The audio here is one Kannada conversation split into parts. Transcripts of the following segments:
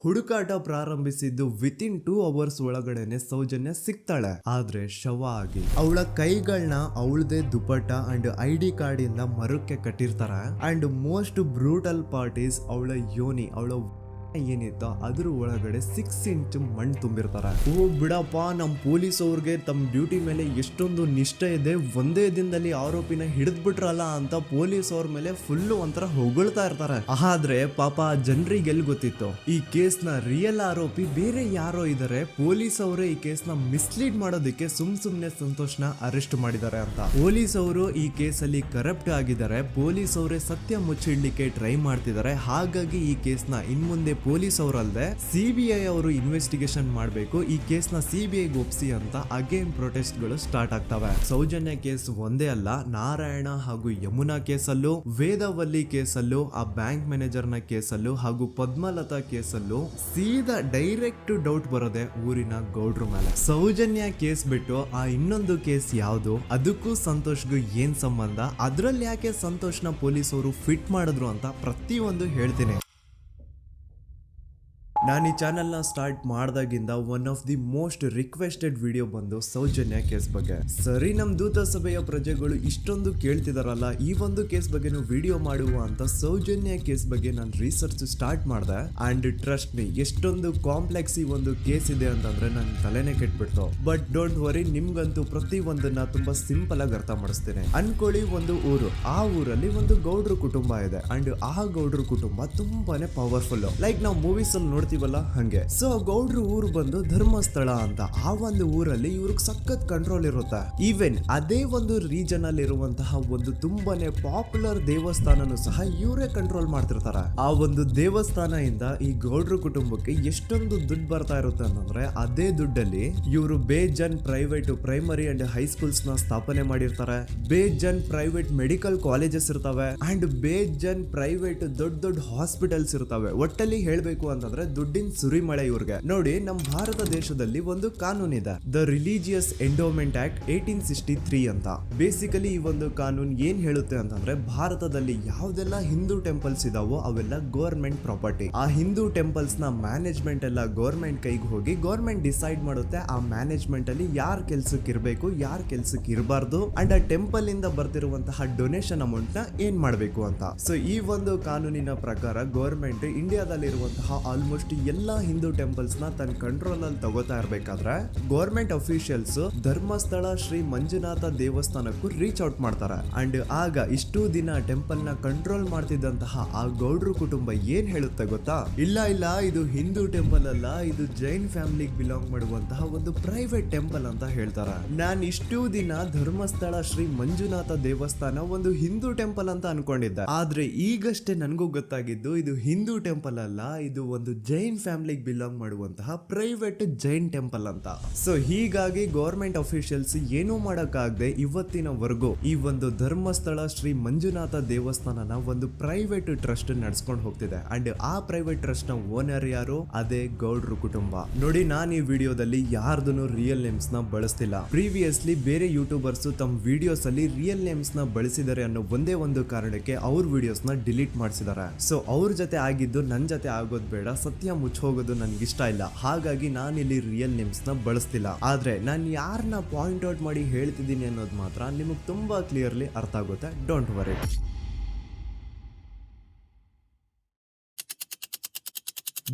ಹುಡುಕಾಟ ಪ್ರಾರಂಭಿಸಿದ್ದು ವಿತಿನ್ 2 ಅವರ್ಸ್ ಒಳಗಡೆನೆ ಸೌಜನ್ಯ ಸಿಗ್ತಾಳೆ. ಆದ್ರೆ ಶವ ಆಗಿ ಅವಳ ಕೈಗಳನ್ನ ಅವಳದೇ ದುಪಟ್ಟ ಅಂಡ್ ID ಕಾರ್ಡ್ ಇಂದ ಮರಕ್ಕೆ ಕಟ್ಟಿರ್ತಾರೆ. And most brutal part is ಅವಳ ಯೋನಿ, ಅವಳ ಏನಿತ್ತು ಅದ್ರ ಒಳಗಡೆ 6 ಇಂಚ್ ಮಣ್ಣು ತುಂಬಿರ್ತಾರೆ. ಓ ಬಿಡಪ್ಪ, ನಮ್ ಪೊಲೀಸ್ ಅವ್ರಿಗೆ ತಮ್ಮ ಡ್ಯೂಟಿ ಮೇಲೆ ಎಷ್ಟೊಂದು ನಿಷ್ಠೆ ಇದೆ, ಒಂದೇ ದಿನದಲ್ಲಿ ಆರೋಪಿನ ಹಿಡಿದ್ ಬಿಟ್ರಲ್ಲ ಅಂತ ಪೊಲೀಸ್ ಅವ್ರ ಮೇಲೆ ಫುಲ್ ಒಂಥರ ಹೊಗಳ್ತಾ ಇರ್ತಾರೆ. ಆದ್ರೆ ಪಾಪ ಜನರಿಗೆ ಎಲ್ಲಿ ಗೊತ್ತಿತ್ತು ಈ ಕೇಸ್ ನ ರಿಯಲ್ ಆರೋಪಿ ಬೇರೆ ಯಾರೋ ಇದಾರೆ, ಪೊಲೀಸ್ ಅವರೇ ಈ ಕೇಸ್ ನ ಮಿಸ್ಲೀಡ್ ಮಾಡೋದಕ್ಕೆ ಸುಮ್ನೆ ಸಂತೋಷ್ನ ಅರೆಸ್ಟ್ ಮಾಡಿದ್ದಾರೆ ಅಂತ. ಪೊಲೀಸ್ ಅವರು ಈ ಕೇಸ್ ಅಲ್ಲಿ ಕರಪ್ಟ್ ಆಗಿದ್ದಾರೆ, ಪೊಲೀಸ್ ಅವರೇ ಸತ್ಯ ಮುಚ್ಚಿಡ್ಲಿಕ್ಕೆ ಟ್ರೈ ಮಾಡ್ತಿದ್ದಾರೆ. ಹಾಗಾಗಿ ಈ ಕೇಸ್ ನ ಇನ್ಮುಂದೆ ಪೊಲೀಸ್ ಅವರಲ್ಲದೆ CBI ಅವರು ಇನ್ವೆಸ್ಟಿಗೇಷನ್ ಮಾಡಬೇಕು, ಈ ಕೇಸ್ ನ CBI ಒಪ್ಸಿ ಅಂತ ಅಗೇನ್ ಪ್ರೊಟೆಸ್ಟ್ ಗಳು ಸ್ಟಾರ್ಟ್ ಆಗ್ತವೆ. ಸೌಜನ್ಯ ಕೇಸ್ ಒಂದೇ ಅಲ್ಲ, ನಾರಾಯಣ ಹಾಗೂ ಯಮುನಾ ಕೇಸಲ್ಲೂ, ವೇದವಲ್ಲಿ ಕೇಸಲ್ಲೂ, ಆ ಬ್ಯಾಂಕ್ ಮ್ಯಾನೇಜರ್ ನ ಕೇಸಲ್ಲೂ ಹಾಗೂ ಪದ್ಮಲತಾ ಕೇಸಲ್ಲೂ ಸೀದಾ ಡೈರೆಕ್ಟ್ ಡೌಟ್ ಬರೋದೆ ಊರಿನ ಗೌಡ್ರ ಮೇಲೆ. ಸೌಜನ್ಯ ಕೇಸ್ ಬಿಟ್ಟು ಆ ಇನ್ನೊಂದು ಕೇಸ್ ಯಾವುದು, ಅದಕ್ಕೂ ಸಂತೋಷ್ಗೂ ಏನ್ ಸಂಬಂಧ, ಅದ್ರಲ್ಲಿ ಯಾಕೆ ಸಂತೋಷ್ನ ಪೊಲೀಸ್ ಅವರು ಫಿಟ್ ಮಾಡಿದ್ರು ಅಂತ ಪ್ರತಿಯೊಂದು ಹೇಳ್ತೀನಿ. ನಾನು ಈ ಚಾನೆಲ್ನ ಸ್ಟಾರ್ಟ್ ಮಾಡಿದಾಗಿಂದ one of the most requested video ಬಂದು ಸೌಜನ್ಯ ಕೇಸ್ ಬಗ್ಗೆ. ಸರಿ, ನಮ್ಮ ದೂತ ಸಭೆಯ ಪ್ರಜೆಗಳು ಇಷ್ಟೊಂದು ಕೇಳ್ತಿದಾರಲ್ಲ, ಈ ಒಂದು ಕೇಸ್ ಬಗ್ಗೆನೂ ವಿಡಿಯೋ ಮಾಡುವ ಅಂತ ಸೌಜನ್ಯ ಕೇಸ್ ಬಗ್ಗೆ ನಾನು ರಿಸರ್ಚ್ ಸ್ಟಾರ್ಟ್ ಮಾಡಿದೆ. ಅಂಡ್ ಟ್ರಸ್ಟ್ ಮೀ, ಎಷ್ಟೊಂದು ಕಾಂಪ್ಲೆಕ್ಸ್ ಈ ಒಂದು ಕೇಸ್ ಇದೆ ಅಂತಂದ್ರೆ ನನ್ನ ತಲೆನೇ ಕೆಟ್ಬಿಡ್ತು. ಬಟ್ ಡೋಂಟ್ ವರಿ, ನಿಮ್ಗಂತೂ ಪ್ರತಿ ಒಂದನ್ನ ತುಂಬಾ ಸಿಂಪಲ್ ಆಗಿ ಅರ್ಥ ಮಾಡಿಸ್ತೇನೆ. ಅನ್ಕೊಳ್ಳಿ, ಒಂದು ಊರು, ಆ ಊರಲ್ಲಿ ಒಂದು ಗೌಡ್ರ ಕುಟುಂಬ ಇದೆ. ಅಂಡ್ ಆ ಗೌಡ್ರ ಕುಟುಂಬ ತುಂಬಾನೇ ಪವರ್ಫುಲ್, ಲೈಕ್ ನಾವು ಮೂವೀಸ್ ಅಲ್ಲಿ ನೋಡ್ತೀವಲ್ಲ ಹಂಗೆ. ಸೊ ಗೌಡ್ರು ಊರು ಬಂದು ಧರ್ಮಸ್ಥಳ ಅಂತ. ಆ ಒಂದು ಊರಲ್ಲಿ ಇವ್ರಿಗೆ ಸಖತ್ ಕಂಟ್ರೋಲ್ ಇರುತ್ತೆ. ಈವನ್ ಅದೇ ಒಂದು ರೀಜನ್ ಅಲ್ಲಿ ಇರುವಂತಹ ಒಂದು ತುಂಬಾನೇ ಪಾಪ್ಯುಲರ್ ದೇವಸ್ಥಾನನು ಸಹ ಇವರೇ ಕಂಟ್ರೋಲ್ ಮಾಡ್ತಿರ್ತಾರೆ. ಆ ಒಂದು ದೇವಸ್ಥಾನ ಇಂದ ಈ ಗೌಡ್ರ ಕುಟುಂಬಕ್ಕೆ ಎಷ್ಟೊಂದು ದುಡ್ಡು ಬರ್ತಾ ಇರುತ್ತೆ ಅಂತಂದ್ರೆ, ಅದೇ ದುಡ್ಡಲ್ಲಿ ಇವರು ಬೇಜನ್ ಪ್ರೈವೇಟ್ ಪ್ರೈಮರಿ ಅಂಡ್ ಹೈಸ್ಕೂಲ್ಸ್ ನ ಸ್ಥಾಪನೆ ಮಾಡಿರ್ತಾರೆ, ಬೇಜನ್ ಪ್ರೈವೇಟ್ ಮೆಡಿಕಲ್ ಕಾಲೇಜಸ್ ಇರ್ತವೆ, ಅಂಡ್ ಬೇಜನ್ ಪ್ರೈವೇಟ್ ದೊಡ್ಡ ಹಾಸ್ಪಿಟಲ್ಸ್ ಇರ್ತವೆ. ಒಟ್ಟಲ್ಲಿ ಹೇಳ್ಬೇಕು ಅಂತಂದ್ರೆ ದುಡ್ಡಿನ ಸುರಿಮಳೆ ಇವ್ರಿಗೆ. ನೋಡಿ, ನಮ್ಮ ಭಾರತ ದೇಶದಲ್ಲಿ ಒಂದು ಕಾನೂನಿದೆ, ದ ರಿಲಿಜಿಯಸ್ ಎಂಡೋಮೆಂಟ್ ಆಕ್ಟ್ 1863 ಅಂತ. ಬೇಸಿಕಲಿ ಈ ಒಂದು ಕಾನೂನು ಏನ್ ಹೇಳುತ್ತೆ ಅಂತಂದ್ರೆ, ಭಾರತದಲ್ಲಿ ಯಾವ್ದೆಲ್ಲ ಹಿಂದೂ ಟೆಂಪಲ್ಸ್ ಇದಾವೋ ಅವೆಲ್ಲ ಗವರ್ಮೆಂಟ್ ಪ್ರಾಪರ್ಟಿ. ಆ ಹಿಂದೂ ಟೆಂಪಲ್ಸ್ ನ ಮ್ಯಾನೇಜ್ಮೆಂಟ್ ಎಲ್ಲ ಗವರ್ಮೆಂಟ್ ಕೈಗೆ ಹೋಗಿ ಗವರ್ಮೆಂಟ್ ಡಿಸೈಡ್ ಮಾಡುತ್ತೆ ಆ ಮ್ಯಾನೇಜ್ಮೆಂಟ್ ಅಲ್ಲಿ ಯಾರ್ ಕೆಲ್ಸಕ್ಕೆ ಇರಬೇಕು, ಯಾರ್ ಕೆಲ್ಸಕ್ಕೆ ಇರಬಾರ್ದು, ಅಂಡ್ ಆ ಟೆಂಪಲ್ ಇಂದ ಬರ್ತಿರುವಂತಹ ಡೊನೇಷನ್ ಅಮೌಂಟ್ ನ ಏನ್ ಮಾಡಬೇಕು ಅಂತ. ಸೊ ಈ ಒಂದು ಕಾನೂನಿನ ಪ್ರಕಾರ ಗವರ್ಮೆಂಟ್ ಇಂಡಿಯಾದಲ್ಲಿ ಇರುವಂತಹ ಆಲ್ಮೋಸ್ಟ್ ಎಲ್ಲಾ ಹಿಂದೂ ಟೆಂಪಲ್ಸ್ ನ ತನ್ನ ಕಂಟ್ರೋಲ್ ಅಲ್ಲಿ ತಗೋತಾ ಇರ್ಬೇಕಾದ್ರೆ ಗವರ್ಮೆಂಟ್ ಅಫಿಷಿಯಲ್ಸ್ ಧರ್ಮಸ್ಥಳ ಶ್ರೀ ಮಂಜುನಾಥ ದೇವಸ್ಥಾನಕ್ಕೂ ರೀಚ್ ಔಟ್ ಮಾಡ್ತಾರೆ. ಅಂಡ್ ಆಗ ಇಷ್ಟು ದಿನ ಟೆಂಪಲ್ ನ ಕಂಟ್ರೋಲ್ ಮಾಡ್ತಿದ್ದಂತಹ ಆ ಗೌಡ್ರ ಕುಟುಂಬ ಏನ್ ಹೇಳುತ್ತೆ ಗೊತ್ತಾ, ಇಲ್ಲ ಇದು ಹಿಂದೂ ಟೆಂಪಲ್ ಅಲ್ಲ, ಇದು ಜೈನ್ ಫ್ಯಾಮಿಲಿಗೆ ಬಿಲಾಂಗ್ ಮಾಡುವಂತಹ ಒಂದು ಪ್ರೈವೇಟ್ ಟೆಂಪಲ್ ಅಂತ ಹೇಳ್ತಾರೆ. ನಾನು ಇಷ್ಟು ದಿನ ಧರ್ಮಸ್ಥಳ ಶ್ರೀ ಮಂಜುನಾಥ ದೇವಸ್ಥಾನ ಒಂದು ಹಿಂದೂ ಟೆಂಪಲ್ ಅಂತ ಅನ್ಕೊಂಡಿದ್ದೆ. ಆದ್ರೆ ಈಗಷ್ಟೇ ನನಗೂ ಗೊತ್ತಾಗಿದ್ದು ಇದು ಹಿಂದೂ ಟೆಂಪಲ್ ಅಲ್ಲ, ಇದು ಒಂದು ಜೈನ್ ಫ್ಯಾಮಿಲಿಗೆ ಬಿಲಾಂಗ್ ಮಾಡುವಂತಹ ಪ್ರೈವೇಟ್ ಜೈನ್ ಟೆಂಪಲ್ ಅಂತ. ಸೊ ಹೀಗಾಗಿ ಗವರ್ಮೆಂಟ್ ಅಫಿಷಿಯಲ್ಸ್ ಏನೂ ಮಾಡಕ್ಕಾಗದೆ ಇವತ್ತಿನವರೆಗೂ ಈ ಒಂದು ಧರ್ಮಸ್ಥಳ ಶ್ರೀ ಮಂಜುನಾಥ ದೇವಸ್ಥಾನನ ಒಂದು ಪ್ರೈವೇಟ್ ಟ್ರಸ್ಟ್ ನಡೆಸ್ಕೊಂಡು ಹೋಗ್ತಿದೆ. ಅಂಡ್ ಆ ಪ್ರೈವೇಟ್ ಟ್ರಸ್ಟ್ ನ ಓನರ್ ಯಾರು, ಅದೇ ಗೌಡ್ರ ಕುಟುಂಬ. ನೋಡಿ, ನಾನು ಈ ವಿಡಿಯೋದಲ್ಲಿ ಯಾರ್ದನ್ನು ರಿಯಲ್ ನೇಮ್ಸ್ ನ ಬಳಸ್ತಿಲ್ಲ. ಪ್ರೀವಿಯಸ್ಲಿ ಬೇರೆ ಯೂಟ್ಯೂಬರ್ಸ್ ತಮ್ಮ ವಿಡಿಯೋಸ್ ಅಲ್ಲಿ ರಿಯಲ್ ನೇಮ್ಸ್ ನ ಬಳಸಿದ್ದಾರೆ ಅನ್ನೋ ಒಂದೇ ಒಂದು ಕಾರಣಕ್ಕೆ ಅವ್ರ ವಿಡಿಯೋಸ್ ನ ಡಿಲೀಟ್ ಮಾಡಿಸಿದ್ದಾರೆ. ಸೊ ಅವ್ರ ಜೊತೆ ಆಗಿದ್ದು ನನ್ನ ಜೊತೆ ಆಗೋದು ಬೇಡ, ಸತ್ಯ ಮುಚ್ಚೋಗೋದು ನನ್ಗಿಷ್ಟ ಇಲ್ಲ. ಹಾಗಾಗಿ ನಾನಿಲ್ಲಿ ರಿಯಲ್ ನೇಮ್ಸ್ ನ ಬಳಸ್ತಿಲ್ಲ. ಆದ್ರೆ ನಾನು ಯಾರನ್ನ ಪಾಯಿಂಟ್ ಔಟ್ ಮಾಡಿ ಹೇಳ್ತಿದ್ದೀನಿ ಅನ್ನೋದು ಮಾತ್ರ ನಿಮಗೆ ತುಂಬಾ ಕ್ಲಿಯರ್ಲಿ ಅರ್ಥ ಆಗುತ್ತೆ. Don't worry.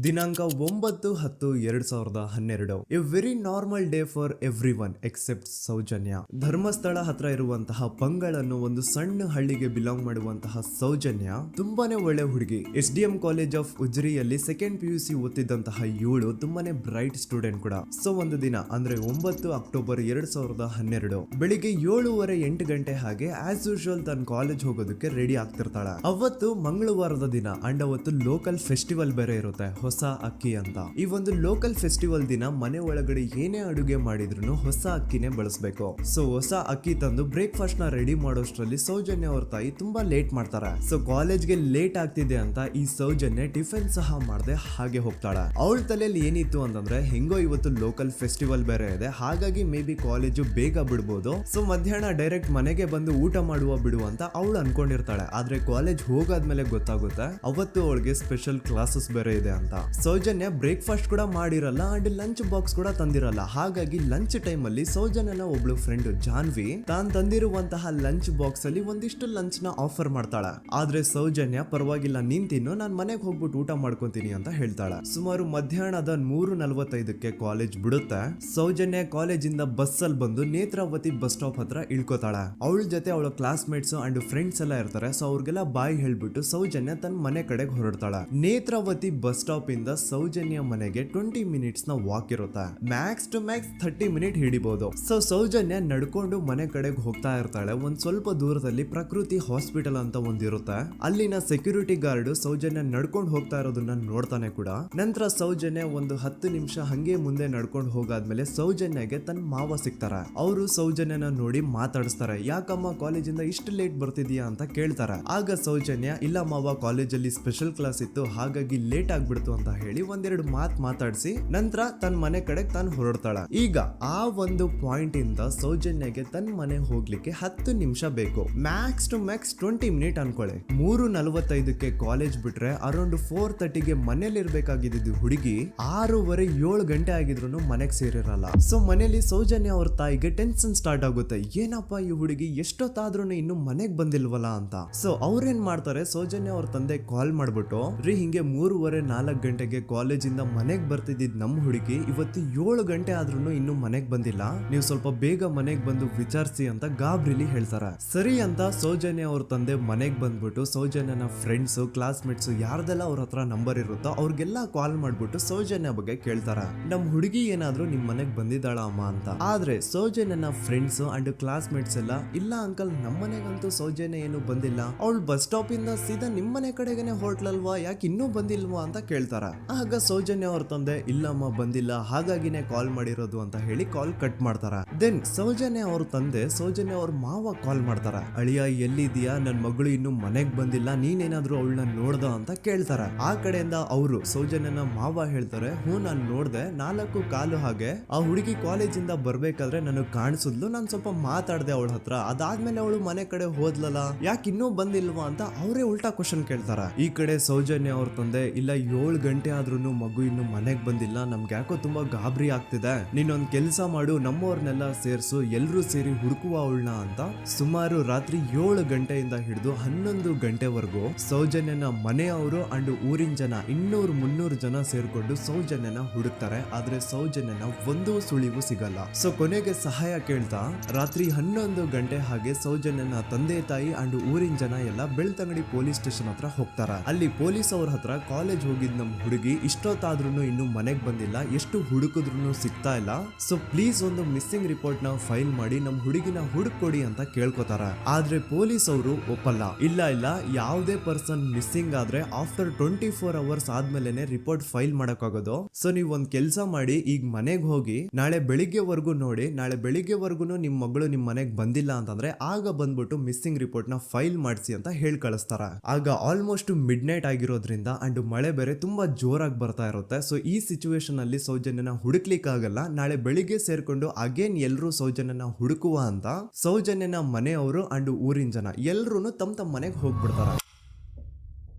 ದಿನಾಂಕ 9/10/2012. A very normal day for everyone except Soujanya. Dharmasthala ಹತ್ರ ಇರುವಂತಹ ಪಂಗಳ್ ಅನ್ನೋ ಒಂದು ಸಣ್ಣ ಹಳ್ಳಿಗೆ ಬಿಲಾಂಗ್ ಮಾಡುವಂತಹ ಸೌಜನ್ಯ ತುಂಬಾನೇ ಒಳ್ಳೆ ಹುಡುಗಿ. SDM ಕಾಲೇಜ್ ಆಫ್ ಉಜ್ರಿಯಲ್ಲಿ 2nd PUC ಓದ್ತಿದ್ದಂತಹ ಇವಳು ತುಂಬಾನೇ ಬ್ರೈಟ್ ಸ್ಟೂಡೆಂಟ್ ಕೂಡ. ಸೊ ಒಂದು ದಿನ ಅಂದ್ರೆ 9 ಅಕ್ಟೋಬರ್ 2012 ಬೆಳಿಗ್ಗೆ 7:30-8 ಗಂಟೆ ಹಾಗೆ ಆಸ್ ಯೂಶುವಲ್ ತನ್ನ ಕಾಲೇಜ್ ಹೋಗೋದಕ್ಕೆ ರೆಡಿ ಆಗ್ತಿರ್ತಾಳೆ. ಅವತ್ತು ಮಂಗಳವಾರದ ದಿನ ಅಂಡ್ ಅವತ್ತು ಲೋಕಲ್ ಫೆಸ್ಟಿವಲ್ ಬೇರೆ ಇರುತ್ತೆ, ಹೊಸ ಅಕ್ಕಿ ಅಂತ. ಈ ಒಂದು ಲೋಕಲ್ ಫೆಸ್ಟಿವಲ್ ದಿನ ಮನೆ ಒಳಗಡೆ ಏನೇ ಅಡುಗೆ ಮಾಡಿದ್ರು ಹೊಸ ಅಕ್ಕಿನೇ ಬಳಸಬೇಕು. ಸೊ ಹೊಸ ಅಕ್ಕಿ ತಂದು ಬ್ರೇಕ್ಫಾಸ್ಟ್ ನ ರೆಡಿ ಮಾಡೋಷ್ಟ್ರಲ್ಲಿ ಸೌಜನ್ಯ ಅವ್ರ ತಾಯಿ ತುಂಬಾ ಲೇಟ್ ಮಾಡ್ತಾರೆ. ಸೊ ಕಾಲೇಜ್ಗೆ ಲೇಟ್ ಆಗ್ತಿದೆ ಅಂತ ಈ ಸೌಜನ್ಯ ಟಿಫಿನ್ ಸಹ ಮಾಡದೆ ಹಾಗೆ ಹೋಗ್ತಾಳೆ. ಅವಳ ತಲೆಯಲ್ಲಿ ಏನಿತ್ತು ಅಂತಂದ್ರೆ, ಹೆಂಗೋ ಇವತ್ತು ಲೋಕಲ್ ಫೆಸ್ಟಿವಲ್ ಬೇರೆ ಇದೆ, ಹಾಗಾಗಿ ಮೇ ಬಿ ಕಾಲೇಜು ಬೇಗ ಬಿಡ್ಬೋದು, ಸೊ ಮಧ್ಯಾಹ್ನ ಡೈರೆಕ್ಟ್ ಮನೆಗೆ ಬಂದು ಊಟ ಮಾಡುವ ಬಿಡು ಅಂತ ಅವಳು ಅನ್ಕೊಂಡಿರ್ತಾಳೆ. ಆದ್ರೆ ಕಾಲೇಜ್ ಹೋಗಾದ್ಮೇಲೆ ಗೊತ್ತಾಗುತ್ತೆ ಅವತ್ತು ಅವಳಿಗೆ ಸ್ಪೆಷಲ್ ಕ್ಲಾಸಸ್ ಬೇರೆ ಇದೆ ಅಂತ. ಅಂತ. ಸೌಜನ್ಯ ಬ್ರೇಕ್ಫಾಸ್ಟ್ ಕೂಡ ಮಾಡಿರಲ್ಲ ಅಂಡ್ ಲಂಚ್ ಬಾಕ್ಸ್ ಕೂಡ ತಂದಿರಲ್ಲ. ಹಾಗಾಗಿ ಲಂಚ್ ಟೈಮ್ ಅಲ್ಲಿ ಸೌಜನ್ಯನ ಒಬ್ಳು ಫ್ರೆಂಡ್ ಜಾನ್ವಿ ತಾನ್ ತಂದಿರುವಂತಹ ಲಂಚ್ ಬಾಕ್ಸ್ ಅಲ್ಲಿ ಒಂದಿಷ್ಟು ಲಂಚ್ ನ ಆಫರ್ ಮಾಡ್ತಾಳ. ಆದ್ರೆ ಸೌಜನ್ಯ ಪರವಾಗಿಲ್ಲ ನೀನ್ ತಿನ್ನು, ನಾನ್ ಮನೆಗೆ ಹೋಗ್ಬಿಟ್ಟು ಊಟ ಮಾಡ್ಕೊಂತೀನಿ ಅಂತ ಹೇಳ್ತಾಳ. ಸುಮಾರು ಮಧ್ಯಾಹ್ನದ 3:45ಕ್ಕೆ ಕಾಲೇಜ್ ಬಿಡುತ್ತೆ. ಸೌಜನ್ಯ ಕಾಲೇಜ್ ಇಂದ ಬಸ್ ಅಲ್ಲಿ ಬಂದು ನೇತ್ರಾವತಿ ಬಸ್ ಸ್ಟಾಪ್ ಹತ್ರ ಇಳ್ಕೋತಾಳ. ಅವಳ ಜೊತೆ ಅವಳ ಕ್ಲಾಸ್ ಮೇಟ್ಸ್ ಅಂಡ್ ಫ್ರೆಂಡ್ಸ್ ಎಲ್ಲ ಇರ್ತಾರೆ. ಸೊ ಅವ್ರಿಗೆಲ್ಲ ಬಾಯ್ ಹೇಳ್ಬಿಟ್ಟು ಸೌಜನ್ಯ ತನ್ನ ಮನೆ ಕಡೆಗೆ ಹೊರಡ್ತಾಳ. ನೇತ್ರಾವತಿ ಬಸ್ ಸ್ಟಾಪ್ ಇಂದ ಸೌಜನ್ಯ ಮನೆಗೆ 20 ಮಿನಿಟ್ಸ್ ನ ವಾಕ್ ಇರುತ್ತೆ. ಮ್ಯಾಕ್ಸ್ ಟು ಮ್ಯಾಕ್ಸ್ 30 ಮಿನಿಟ್ ಹಿಡಿಬಹುದು. ಸೊ ಸೌಜನ್ಯ ನಡ್ಕೊಂಡು ಮನೆ ಕಡೆಗೆ ಹೋಗ್ತಾ ಇರ್ತಾಳೆ. ಒಂದ್ ಸ್ವಲ್ಪ ದೂರದಲ್ಲಿ ಪ್ರಕೃತಿ ಹಾಸ್ಪಿಟಲ್ ಅಂತ ಒಂದಿರುತ್ತೆ. ಅಲ್ಲಿನ ಸೆಕ್ಯೂರಿಟಿ ಗಾರ್ಡ್ ಸೌಜನ್ಯ ನಡ್ಕೊಂಡು ಹೋಗ್ತಾ ಇರೋದನ್ನ ನೋಡ್ತಾನೆ ಕೂಡ. ನಂತರ ಸೌಜನ್ಯ ಒಂದು 10 ನಿಮಿಷ ಹಂಗೆ ಮುಂದೆ ನಡ್ಕೊಂಡು ಹೋಗಾದ್ಮೇಲೆ ಸೌಜನ್ಯಗೆ ತನ್ನ ಮಾವ ಸಿಗ್ತಾರ. ಅವರು ಸೌಜನ್ಯನ ನೋಡಿ ಮಾತಾಡಿಸ್ತಾರೆ. ಯಾಕಮ್ಮ ಕಾಲೇಜಿಂದ ಇಷ್ಟು ಲೇಟ್ ಬರ್ತಿದೀಯಾ ಅಂತ ಕೇಳ್ತಾರೆ. ಆಗ ಸೌಜನ್ಯ ಇಲ್ಲ ಮಾವ, ಕಾಲೇಜಲ್ಲಿ ಸ್ಪೆಷಲ್ ಕ್ಲಾಸ್ ಇತ್ತು ಹಾಗಾಗಿ ಲೇಟ್ ಆಗ್ಬಿಡ್ತು ಅಂತ ಹೇಳಿ ಒಂದೆರಡು ಮಾತಾಡಿಸಿ ನಂತರ ತನ್ನ ಮನೆ ಕಡೆಗೆ ತಾನು ಹೊರಡ್ತಾಳ. ಈಗ ಆ ಒಂದು ಪಾಯಿಂಟ್ ಇಂದ ಸೌಜನ್ಯಗೆ ತನ್ನ ಮನೆ ಹೋಗ್ಲಿಕ್ಕೆ 10 ನಿಮಿಷ ಬೇಕು. ಮ್ಯಾಕ್ಸ್ ಟು ಮ್ಯಾಕ್ಸ್ 20 ಮಿನಿಟ್ ಅನ್ಕೊಳ್ಳಿ. 3:45ಕ್ಕೆ ಕಾಲೇಜ್ ಬಿಟ್ರೆ ಅರೌಂಡ್ 4:30ಗೆ ಮನೇಲಿ ಇರ್ಬೇಕಾಗಿದ್ದು ಹುಡುಗಿ 6:30-7 ಗಂಟೆ ಆಗಿದ್ರು ಮನೆಗೆ ಸೇರಿರಲ್ಲ. ಸೊ ಮನೇಲಿ ಸೌಜನ್ಯ ಅವ್ರ ತಾಯಿಗೆ ಟೆನ್ಷನ್ ಸ್ಟಾರ್ಟ್ ಆಗುತ್ತೆ. ಏನಪ್ಪ ಈ ಹುಡುಗಿ ಎಷ್ಟೊತ್ತಾದ್ರೂ ಇನ್ನು ಮನೆಗ್ ಬಂದಿಲ್ವಲ್ಲ ಅಂತ. ಸೊ ಅವ್ರೇನ್ ಮಾಡ್ತಾರೆ, ಸೌಜನ್ಯ ಅವ್ರ ತಂದೆ ಕಾಲ್ ಮಾಡ್ಬಿಟ್ಟು ಹಿಂಗೆ 3:30-4 ಗಂಟೆಗೆ ಕಾಲೇಜಿಂದ ಮನೆಗ್ ಬರ್ತಿದ್ದಿದ್ ನಮ್ ಹುಡುಗಿ ಇವತ್ತು 7 ಗಂಟೆ ಆದ್ರೂ ಇನ್ನು ಮನೆಗ್ ಬಂದಿಲ್ಲ, ನೀವು ಸ್ವಲ್ಪ ಬೇಗ ಮನೆಗ್ ಬಂದು ವಿಚಾರಿಸಿ ಅಂತ ಗಾಬ್ರಿಲಿ ಹೇಳ್ತಾರ. ಸರಿ ಅಂತ ಸೌಜನ್ಯ ಅವ್ರ ತಂದೆ ಮನೆಗ್ ಬಂದ್ಬಿಟ್ಟು ಸೌಜನ್ಯನ ಫ್ರೆಂಡ್ಸ್ ಕ್ಲಾಸ್ ಮೇಟ್ಸ್ ಯಾರ್ದೆಲ್ಲ ಅವ್ರ ಹತ್ರ ನಂಬರ್ ಇರುತ್ತೋ ಅವ್ರಿಗೆಲ್ಲ ಕಾಲ್ ಮಾಡ್ಬಿಟ್ಟು ಸೌಜನ್ಯ ಬಗ್ಗೆ ಕೇಳ್ತಾರ. ನಮ್ ಹುಡುಗಿ ಏನಾದ್ರೂ ನಿಮ್ ಮನೆಗ್ ಬಂದಿದ್ದಾಳ ಅಮ್ಮ ಅಂತ. ಆದ್ರೆ ಸೌಜನ್ಯನ ಫ್ರೆಂಡ್ಸ್ ಅಂಡ್ ಕ್ಲಾಸ್ ಮೇಟ್ಸ್ ಎಲ್ಲ ಇಲ್ಲ ಅಂಕಲ್ ನಮ್ಮ ಮನೆಗಂತೂ ಸೌಜನ್ಯ ಏನು ಬಂದಿಲ್ಲ, ಅವಳು ಬಸ್ ಸ್ಟಾಪ್ ಇಂದ ಸೀದಾ ನಿಮ್ ಮನೆ ಕಡೆಗೇನೆ ಹೊರಟ್ಲಲ್ವಾ, ಯಾಕೆ ಇನ್ನೂ ಬಂದಿಲ್ವಾ ಅಂತ ಕೇಳ್ತಾರ. ಆಗ ಸೌಜನ್ಯ ಅವ್ರ ತಂದೆ ಇಲ್ಲಮ್ಮ ಬಂದಿಲ್ಲ ಹಾಗಾಗಿನೇ ಕಾಲ್ ಮಾಡಿರೋದು ಅಂತ ಹೇಳಿ ಕಾಲ್ ಕಟ್ ಮಾಡ್ತಾರ. ದೆನ್ ಸೌಜನ್ಯ ಅವ್ರ ತಂದೆ ಸೌಜನ್ಯ ಅವ್ರ ಮಾವ ಕಾಲ್ ಮಾಡ್ತಾರ. ಅಳಿಯ ಎಲ್ಲಿದ್ಯಾ, ನನ್ ಮಗಳು ಇನ್ನು ಮನೆಗ್ ಬಂದಿಲ್ಲ, ನೀನೇನಾದ್ರೂ ಅವಳನ್ನ ನೋಡ್ದ ಅಂತ ಕೇಳ್ತಾರ. ಆ ಕಡೆಯಿಂದ ಅವರು ಸೌಜನ್ಯನ ಮಾವ ಹೇಳ್ತಾರೆ, ಹ್ಞೂ ನಾನ್ ನೋಡ್ದೆ, 4:15 ಹಾಗೆ ಆ ಹುಡುಗಿ ಕಾಲೇಜಿಂದ ಬರ್ಬೇಕಾದ್ರೆ ನನಗ್ ಕಾಣಿಸಿದ್ಲು, ನಾನ್ ಸ್ವಲ್ಪ ಮಾತಾಡ್ದೆ ಅವಳ ಹತ್ರ, ಅದಾದ್ಮೇಲೆ ಅವಳು ಮನೆ ಕಡೆ ಹೋದ್ಲಲ್ಲ, ಯಾಕೆ ಇನ್ನೂ ಬಂದಿಲ್ವಾ ಅಂತ ಅವರೇ ಉಲ್ಟಾ ಕ್ವಶನ್ ಕೇಳ್ತಾರ. ಈ ಕಡೆ ಸೌಜನ್ಯ ಅವ್ರ ತಂದೆ ಇಲ್ಲ 7 ಗಂಟೆ ಆದ್ರೂ ಮಗು ಇನ್ನು ಮನೆಗ್ ಬಂದಿಲ್ಲ, ನಮ್ಗೆ ಯಾಕೋ ತುಂಬಾ ಗಾಬರಿ ಆಗ್ತಿದೆ, ನೀನೊಂದ್ ಕೆಲ್ಸ ಮಾಡು, ನಮ್ಮವ್ರನ್ನೆಲ್ಲ ಸೇರ್ಸು, ಎಲ್ರೂ ಸೇರಿ ಹುಡುಕುವ ಅವಳನ್ನ ಅಂತ ಸುಮಾರು ರಾತ್ರಿ 7 ಗಂಟೆಯಿಂದ ಹಿಡಿದು 11 ಗಂಟೆವರೆಗೂ ಸೌಜನ್ಯನ ಮನೆಯವರು ಅಂಡ್ ಊರಿನ ಜನ 200-300 ಜನ ಸೇರ್ಕೊಂಡು ಸೌಜನ್ಯನ ಹುಡುಕ್ತಾರೆ. ಆದ್ರೆ ಸೌಜನ್ಯನ ಒಂದು ಸುಳಿವು ಸಿಗಲ್ಲ. ಸೊ ಕೊನೆಗೆ ಸಹಾಯ ಕೇಳ್ತಾ ರಾತ್ರಿ 11 ಗಂಟೆ ಹಾಗೆ ಸೌಜನ್ಯನ ತಂದೆ ತಾಯಿ ಅಂಡ್ ಊರಿನ ಜನ ಎಲ್ಲ ಬೆಳ್ತಂಗಡಿ ಪೊಲೀಸ್ ಸ್ಟೇಷನ್ ಹತ್ರ ಹೋಗ್ತಾರ. ಅಲ್ಲಿ ಪೊಲೀಸ್ ಅವ್ರ ಹತ್ರ ಕಾಲೇಜ್ ಹೋಗಿದ್ ನಮ್ ಹುಡುಗಿ ಇಷ್ಟೊತ್ತಾದ್ರೂ ಇನ್ನು ಮನೆಗ್ ಬಂದಿಲ್ಲ, ಎಷ್ಟು ಹುಡುಕಿದ್ರು ಸಿಗ್ತಾ ಇಲ್ಲ, ಸೊ ಪ್ಲೀಸ್ ಒಂದು ಮಿಸ್ಸಿಂಗ್ ರಿಪೋರ್ಟ್ ನ ಫೈಲ್ ಮಾಡಿ ನಮ್ ಹುಡುಗಿನ ಹುಡುಕೊಡಿ ಅಂತ ಕೇಳ್ಕೊತಾರ. ಆದ್ರೆ ಪೊಲೀಸ್ ಅವರು ಒಪ್ಪಲ್ಲ. ಇಲ್ಲ ಯಾವುದೇ ಪರ್ಸನ್ ಮಿಸ್ಸಿಂಗ್ ಆದ್ರೆ ಆಫ್ಟರ್ 24 ಅವರ್ಸ್ ಆದ್ಮೇಲೆನೆ ರಿಪೋರ್ಟ್ ಫೈಲ್ ಮಾಡಕ್ಕಾಗೋದು. ಸೊ ನೀವ್ ಒಂದ್ ಕೆಲ್ಸ ಮಾಡಿ, ಈಗ ಮನೆಗ್ ಹೋಗಿ ನಾಳೆ ಬೆಳಿಗ್ಗೆವರೆಗೂ ನೋಡಿ, ನಾಳೆ ಬೆಳಿಗ್ಗೆವರೆಗೂ ನಿಮ್ ಮಗಳು ನಿಮ್ ಮನೆಗ್ ಬಂದಿಲ್ಲ ಅಂತಂದ್ರೆ ಆಗ ಬಂದ್ಬಿಟ್ಟು ಮಿಸ್ಸಿಂಗ್ ರಿಪೋರ್ಟ್ ನ ಫೈಲ್ ಮಾಡಿಸಿ ಅಂತ ಹೇಳಿ ಕಳಿಸ್ತಾರ. ಆಗ ಆಲ್ಮೋಸ್ಟ್ ಮಿಡ್ ನೈಟ್ ಆಗಿರೋದ್ರಿಂದ ಅಂಡ್ ಮಳೆ ಬೇರೆ ತುಂಬಾ ಜೋರಾಗಿ ಬರ್ತಾ ಇರುತ್ತೆ. ಸೊ ಈ ಸಿಚುವೇಶನ್ ಅಲ್ಲಿ ಸೌಜನ್ಯನ ಹುಡುಕ್ಲಿಕ್ಕೆ ಆಗಲ್ಲ. ನಾಳೆ ಬೆಳಿಗ್ಗೆ ಸೇರ್ಕೊಂಡು ಅಗೇನ್ ಎಲ್ರು ಸೌಜನ್ಯನ ಹುಡುಕುವ ಅಂತ ಸೌಜನ್ಯನ ಮನೆಯವರು ಅಂಡ್ ಊರಿನ ಜನ ಎಲ್ರು ತಮ್ಮ ಮನೆಗೆ ಹೋಗ್ಬಿಡ್ತಾರ.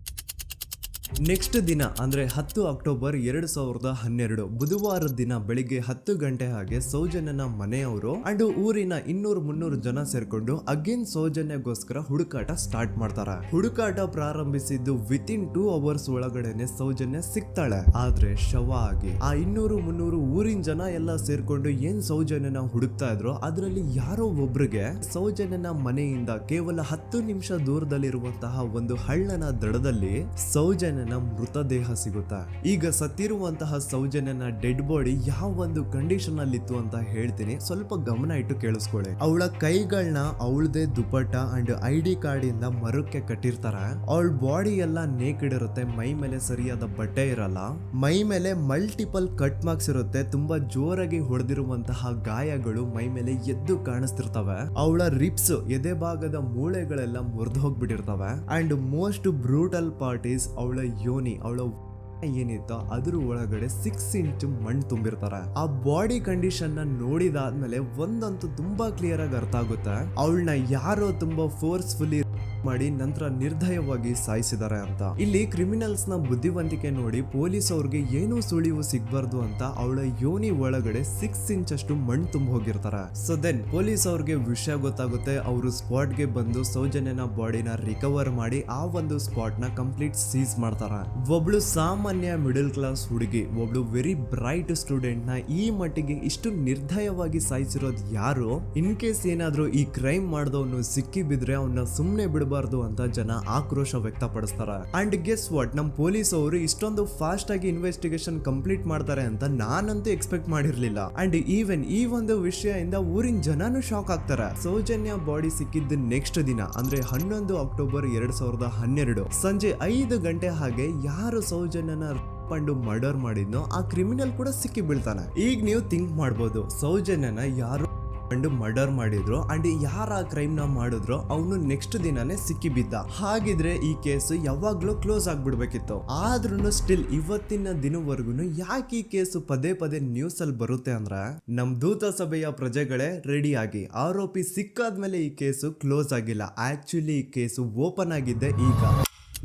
ನೆಕ್ಸ್ಟ್ ದಿನ ಅಂದ್ರೆ 10 ಅಕ್ಟೋಬರ್ 2012 ಬುಧವಾರದ ದಿನ ಬೆಳಿಗ್ಗೆ 10 ಗಂಟೆ ಹಾಗೆ ಸೌಜನ್ಯನ ಮನೆಯವರು ಅಂಡ್ ಊರಿನ 200-300 ಜನ ಸೇರ್ಕೊಂಡು ಅಗೇನ್ ಸೌಜನ್ಯಗೋಸ್ಕರ ಹುಡುಕಾಟ ಸ್ಟಾರ್ಟ್ ಮಾಡ್ತಾರ. ಹುಡುಕಾಟ ಪ್ರಾರಂಭಿಸಿದ್ದು ವಿತಿನ್ 2 ಅವರ್ಸ್ ಒಳಗಡೆನೆ ಸೌಜನ್ಯ ಸಿಗ್ತಾಳೆ. ಆದ್ರೆ ಶವ ಆಗಿ ಆ 200-300 ಊರಿನ ಜನ ಎಲ್ಲ ಸೇರ್ಕೊಂಡು ಏನ್ ಸೌಜನ್ಯನ ಹುಡುಕ್ತಾ ಇದ್ರು ಅದರಲ್ಲಿ ಯಾರೋ ಒಬ್ರಿಗೆ ಸೌಜನ್ಯನ ಮನೆಯಿಂದ ಕೇವಲ 10 ನಿಮಿಷ ದೂರದಲ್ಲಿರುವಂತಹ ಒಂದು ಹಳ್ಳನ ದಡದಲ್ಲಿ ಸೌಜನ್ಯನ ಮೃತದೇಹ ಸಿಗುತ್ತಾ. ಈಗ ಸತ್ತಿರುವಂತಹ ಸೌಜನ್ಯನ ಡೆಡ್ ಬಾಡಿ ಯಾವ ಒಂದು ಕಂಡೀಷನ್ ಅಲ್ಲಿ ಇತ್ತು ಅಂತ ಹೇಳ್ತೀನಿ, ಸ್ವಲ್ಪ ಗಮನ ಇಟ್ಟು ಕೇಳಿಸ್ಕೊಳ್ಳಿ. ಅವಳ ಕೈಗಳನ್ನ ಅವಳದೇ ದುಪಟ್ಟ ಅಂಡ್ ID ಕಾರ್ಡ್ ಇಂದ ಮರಕ್ಕೆ ಕಟ್ಟಿರ್ತಾರ. ಅವಳ ಬಾಡಿ ಎಲ್ಲ ನೇಕೆಡ್ ಇರುತ್ತೆ, ಮೈ ಮೇಲೆ ಸರಿಯಾದ ಬಟ್ಟೆ ಇರಲ್ಲ, ಮೈ ಮೇಲೆ ಮಲ್ಟಿಪಲ್ ಕಟ್ ಮಾರ್ಕ್ಸ್ ಇರುತ್ತೆ, ತುಂಬಾ ಜೋರಾಗಿ ಹೊಡೆದಿರುವಂತಹ ಗಾಯಗಳು ಮೈ ಮೇಲೆ ಎದ್ದು ಕಾಣಿಸ್ತಿರ್ತವೆ. ಅವಳ ರಿಪ್ಸ್ ಎದೆ ಭಾಗದ ಮೂಳೆಗಳೆಲ್ಲ ಮುರಿದು ಹೋಗ್ಬಿಟ್ಟಿರ್ತವೆ. And most brutal part is ಅವಳ ಯೋನಿ, ಅವಳ ಏನಿತ್ತೋ ಅದ್ರ ಒಳಗಡೆ 6 ಇಂಚ್ ಮಣ್ಣು ತುಂಬಿರ್ತಾರೆ. ಆ ಬಾಡಿ ಕಂಡೀಷನ್ ನ ನೋಡಿದಾದ್ಮೇಲೆ ಒಂದಂತೂ ತುಂಬಾ ಕ್ಲಿಯರ್ ಆಗಿ ಅರ್ಥ ಆಗುತ್ತೆ, ಅವಳನ್ನ ಯಾರೋ ತುಂಬಾ ಫೋರ್ಸ್ಫುಲಿ ಮಾಡಿ ನಂತರ ನಿರ್ದಯವಾಗಿ ಸಾಯಿಸಿದ್ದಾರೆ ಅಂತ. ಇಲ್ಲಿ ಕ್ರಿಮಿನಲ್ಸ್ ನ ಬುದ್ಧಿವಂತಿಕೆ ನೋಡಿ ಪೊಲೀಸ್ ಅವ್ರಿಗೆ ಏನೂ ಸುಳಿವು ಸಿಗ್ಬಾರ್ದು ಅಂತ ಅವಳ ಯೋನಿ ಒಳಗಡೆ 6 ಇಂಚ್ ಅಷ್ಟು ಮಣ್ಣು ತುಂಬ ಹೋಗಿರ್ತಾರೆ. ಸೊ ದೆನ್ ಪೊಲೀಸ್ ಅವ್ರಿಗೆ ವಿಷಯ ಗೊತ್ತಾಗುತ್ತೆ. ಅವರು ಸ್ಪಾಟ್ ಗೆ ಬಂದು ಸೌಜನ್ಯನ ಬಾಡಿನ ರಿಕವರ್ ಮಾಡಿ ಆ ಒಂದು ಸ್ಪಾಟ್ ನ ಕಂಪ್ಲೀಟ್ ಸೀಸ್ ಮಾಡ್ತಾರೆ. ಒಬ್ಳು ಸಾಮಾನ್ಯ ಮಿಡಲ್ ಕ್ಲಾಸ್ ಹುಡುಗಿ, ಒಬ್ಳು ವೆರಿ ಬ್ರೈಟ್ ಸ್ಟೂಡೆಂಟ್ ನ ಈ ಮಟ್ಟಿಗೆ ಇಷ್ಟು ನಿರ್ದಯವಾಗಿ ಸಾಯಿಸಿರೋದು ಯಾರು? ಇನ್ ಕೇಸ್ ಏನಾದ್ರೂ ಈ ಕ್ರೈಮ್ ಮಾಡಿದವನು ಸಿಕ್ಕಿ ಬಿದ್ರೆ ಅವನ್ನ ಸುಮ್ನೆ ಬಿಡಬಾರ್ದು ಅಂತ ಜನ ಆಕ್ರೋಶ ವ್ಯಕ್ತಪಡಿಸ್ತಾರೆ. ಅಂಡ್ ಗೆಸ್ ವಾಟ್, ನಮ್ ಪೊಲೀಸ್ ಅವರು ಇಷ್ಟೊಂದು ಫಾಸ್ಟ್ ಆಗಿ ಇನ್ವೆಸ್ಟಿಗೇಷನ್ ಕಂಪ್ಲೀಟ್ ಮಾಡ್ತಾರೆ ಅಂತ ನಾನಂತೂ ಎಕ್ಸ್ಪೆಕ್ಟ್ ಮಾಡಿರ್ಲಿಲ್ಲ. ಅಂಡ್ ಈವನ್ ಈ ಒಂದು ವಿಷಯದಿಂದ ಊರಿನ ಜನನು ಶಾಕ್ ಆಗ್ತಾರೆ. ಸೌಜನ್ಯ ಬಾಡಿ ಸಿಕ್ಕಿದ್ದ ನೆಕ್ಸ್ಟ್ ದಿನ ಅಂದ್ರೆ 11 ಅಕ್ಟೋಬರ್ 2012 ಸಂಜೆ 5 ಗಂಟೆ ಹಾಗೆ ಯಾರು ಸೌಜನ್ಯನ ಪಂಡು ಮರ್ಡರ್ ಮಾಡಿದ್ನೋ ಆ ಕ್ರಿಮಿನಲ್ ಕೂಡ ಸಿಕ್ಕಿ ಬೀಳ್ತಾನೆ. ಈಗ ನೀವು ಥಿಂಕ್ ಮಾಡ್ಬೋದು, ಸೌಜನ್ಯನ ಯಾರು ಮರ್ಡರ್ ಮಾಡಿದ್ರು ಅಂಡ್ ಯಾರ ಕ್ರೈಮ್ ನ ಮಾಡಿದ್ರು ಅವನು ನೆಕ್ಸ್ಟ್ ದಿನಾನೇ ಸಿಕ್ಕಿ ಬಿದ್ದ. ಹಾಗಿದ್ರೆ ಈ ಕೇಸ್ ಯಾವಾಗ್ಲೂ ಕ್ಲೋಸ್ ಆಗ್ಬಿಡ್ಬೇಕಿತ್ತು. ಆದ್ರೂ ಸ್ಟಿಲ್ ಇವತ್ತಿನ ದಿನವರೆಗೂ ಯಾಕೆ ಈ ಕೇಸು ಪದೇ ಪದೇ ನ್ಯೂಸ್ ಅಲ್ಲಿ ಬರುತ್ತೆ ಅಂದ್ರೆ, ನಮ್ ದೂತ ಸಭೆಯ ಪ್ರಜೆಗಳೇ ರೆಡಿ ಆಗಿ, ಆರೋಪಿ ಸಿಕ್ಕಾದ್ಮೇಲೆ ಈ ಕೇಸು ಕ್ಲೋಸ್ ಆಗಿಲ್ಲ. ಆಕ್ಚುಲಿ ಈ ಕೇಸು ಓಪನ್ ಆಗಿದ್ದೆ ಈಗ.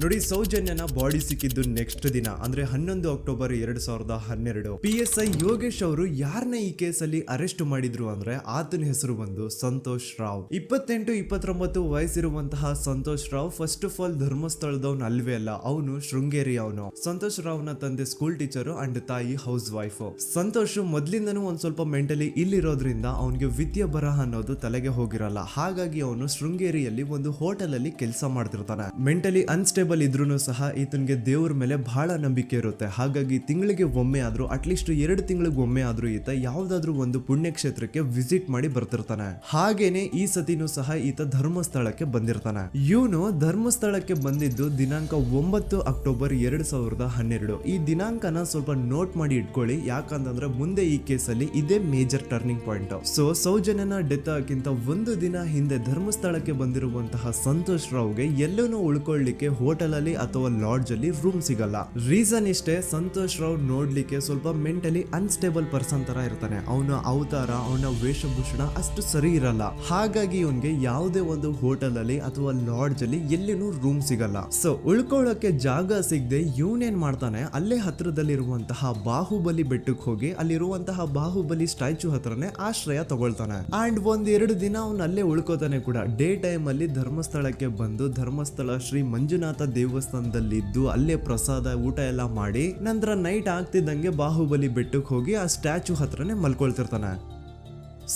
ನೋಡಿ, ಸೌಜನ್ಯನ ಬಾಡಿ ಸಿಕ್ಕಿದ್ದು ನೆಕ್ಸ್ಟ್ ದಿನ ಅಂದ್ರೆ 11 ಅಕ್ಟೋಬರ್ 2012 PSI ಯೋಗೇಶ್ ಅವರು ಯಾರನ್ನ ಈ ಕೇಸಲ್ಲಿ ಅರೆಸ್ಟ್ ಮಾಡಿದ್ರು ಅಂದ್ರೆ ಆತನ ಹೆಸರು ಬಂದು ಸಂತೋಷ್ ರಾವ್. 28-29 ವಯಸ್ಸಿರುವಂತಹ Santosh Rao first of all ಧರ್ಮಸ್ಥಳದವನು ಅಲ್ವೇ ಅಲ್ಲ, ಅವನು ಶೃಂಗೇರಿ. ಅವನು ಸಂತೋಷ್ ರಾವ್ ನ ತಂದೆ ಸ್ಕೂಲ್ ಟೀಚರ್ ಅಂಡ್ ತಾಯಿ ಹೌಸ್ ವೈಫ್. ಸಂತೋಷ್ ಮೊದ್ಲಿಂದನೂ ಒಂದ್ ಸ್ವಲ್ಪ ಮೆಂಟಲಿ ಇಲ್ಲಿರೋದ್ರಿಂದ ಅವನಿಗೆ ವಿದ್ಯೆ ಬರಹ ಅನ್ನೋದು ತಲೆಗೆ ಹೋಗಿರಲ್ಲ. ಹಾಗಾಗಿ ಅವನು ಶೃಂಗೇರಿಯಲ್ಲಿ ಒಂದು ಹೋಟೆಲ್ ಅಲ್ಲಿ ಕೆಲಸ ಮಾಡ್ತಿರ್ತಾನೆ. ಮೆಂಟಲಿ ಅನ್ಸ್ಟೇಬಲ್ ಇದ್ರೂ ಸಹ ಈತನಿಗೆ ದೇವ್ರ ಮೇಲೆ ಬಹಳ ನಂಬಿಕೆ ಇರುತ್ತೆ. ಹಾಗಾಗಿ ತಿಂಗಳಿಗೆ ಒಮ್ಮೆ ಆದ್ರೂ, ಅಟ್ಲೀಸ್ಟ್ 2 ತಿಂಗಳಿಗೆ ಒಮ್ಮೆ ಆದ್ರೂ ಈತ ಯಾವ್ದಾದ್ರು ಒಂದು ಪುಣ್ಯಕ್ಷೇತ್ರಕ್ಕೆ ವಿಸಿಟ್ ಮಾಡಿ ಬರ್ತಿರ್ತಾನೆ. ಹಾಗೇನೆ ಈ ಸತಿನೂ ಸಹ ಈತ ಧರ್ಮಸ್ಥಳಕ್ಕೆ ಬಂದಿರ್ತಾನೆ. ಇವನು ಧರ್ಮಸ್ಥಳಕ್ಕೆ ಬಂದಿದ್ದು ದಿನಾಂಕ 9 ಅಕ್ಟೋಬರ್ 2012. ಈ ದಿನಾಂಕನ ಸ್ವಲ್ಪ ನೋಟ್ ಮಾಡಿ ಇಟ್ಕೊಳ್ಳಿ, ಯಾಕಂತಂದ್ರೆ ಮುಂದೆ ಈ ಕೇಸಲ್ಲಿ ಇದೇ ಮೇಜರ್ ಟರ್ನಿಂಗ್ ಪಾಯಿಂಟ್. ಸೊ ಸೌಜನ್ಯನ ಡೆತ್ ಆಗಿಂತ ಒಂದು ದಿನ ಹಿಂದೆ ಧರ್ಮಸ್ಥಳಕ್ಕೆ ಬಂದಿರುವಂತಹ ಸಂತೋಷ್ ರಾವ್ಗೆ ಎಲ್ಲೂ ಉಳ್ಕೊಳ್ಳಿಕ್ಕೆ ಹೋಟೆಲ್ ಅಲ್ಲಿ ಅಥವಾ ಲಾಡ್ಜ್ ಅಲ್ಲಿ ರೂಮ್ ಸಿಗಲ್ಲ. ರೀಸನ್ ಇಷ್ಟೇ, ಸಂತೋಷ್ ರಾವ್ ನೋಡ್ಲಿಕ್ಕೆ ಸ್ವಲ್ಪ ಮೆಂಟಲಿ ಅನ್ಸ್ಟೇಬಲ್ ಪರ್ಸನ್ ತರ ಇರ್ತಾನೆ. ಅವನ ಅವತಾರ, ಅವನ ವೇಷಭೂಷಣ ಅಷ್ಟು ಸರಿ ಇರಲ್ಲ. ಹಾಗಾಗಿ ಇವನ್ಗೆ ಯಾವುದೇ ಒಂದು ಹೋಟೆಲ್ ಅಲ್ಲಿ ಅಥವಾ ಲಾಡ್ಜ್ ಅಲ್ಲಿ ಎಲ್ಲಿನೂ ರೂಮ್ ಸಿಗಲ್ಲ. ಸೊ ಉಳ್ಕೊಳ್ಳೋಕೆ ಜಾಗ ಸಿಗದೆ ಇವನೇನ್ ಮಾಡ್ತಾನೆ, ಅಲ್ಲೇ ಹತ್ರದಲ್ಲಿರುವಂತಹ ಬಾಹುಬಲಿ ಬೆಟ್ಟಕ್ಕೆ ಹೋಗಿ ಅಲ್ಲಿರುವಂತಹ ಬಾಹುಬಲಿ ಸ್ಟ್ಯಾಚು ಹತ್ರನೇ ಆಶ್ರಯ ತಗೊಳ್ತಾನೆ. ಅಂಡ್ 1-2 ದಿನ ಅವನು ಅಲ್ಲೇ ಉಳ್ಕೋತಾನೆ ಕೂಡ. ಡೇ ಟೈಮ್ ಅಲ್ಲಿ ಧರ್ಮಸ್ಥಳಕ್ಕೆ ಬಂದು ಧರ್ಮಸ್ಥಳ ಶ್ರೀ ಮಂಜುನಾಥ ದೇವಸ್ಥಾನದಲ್ಲಿ ಇದ್ದು ಅಲ್ಲೇ ಪ್ರಸಾದ ಊಟ ಎಲ್ಲ ಮಾಡಿ ನಂತರ ನೈಟ್ ಆಗ್ತಿದ್ದಂಗೆ ಬಾಹುಬಲಿ ಬೆಟ್ಟಕ್ಕೆ ಹೋಗಿ ಆ ಸ್ಟ್ಯಾಚು ಹತ್ರನೇ ಮಲ್ಕೊಳ್ತಿರ್ತಾನೆ.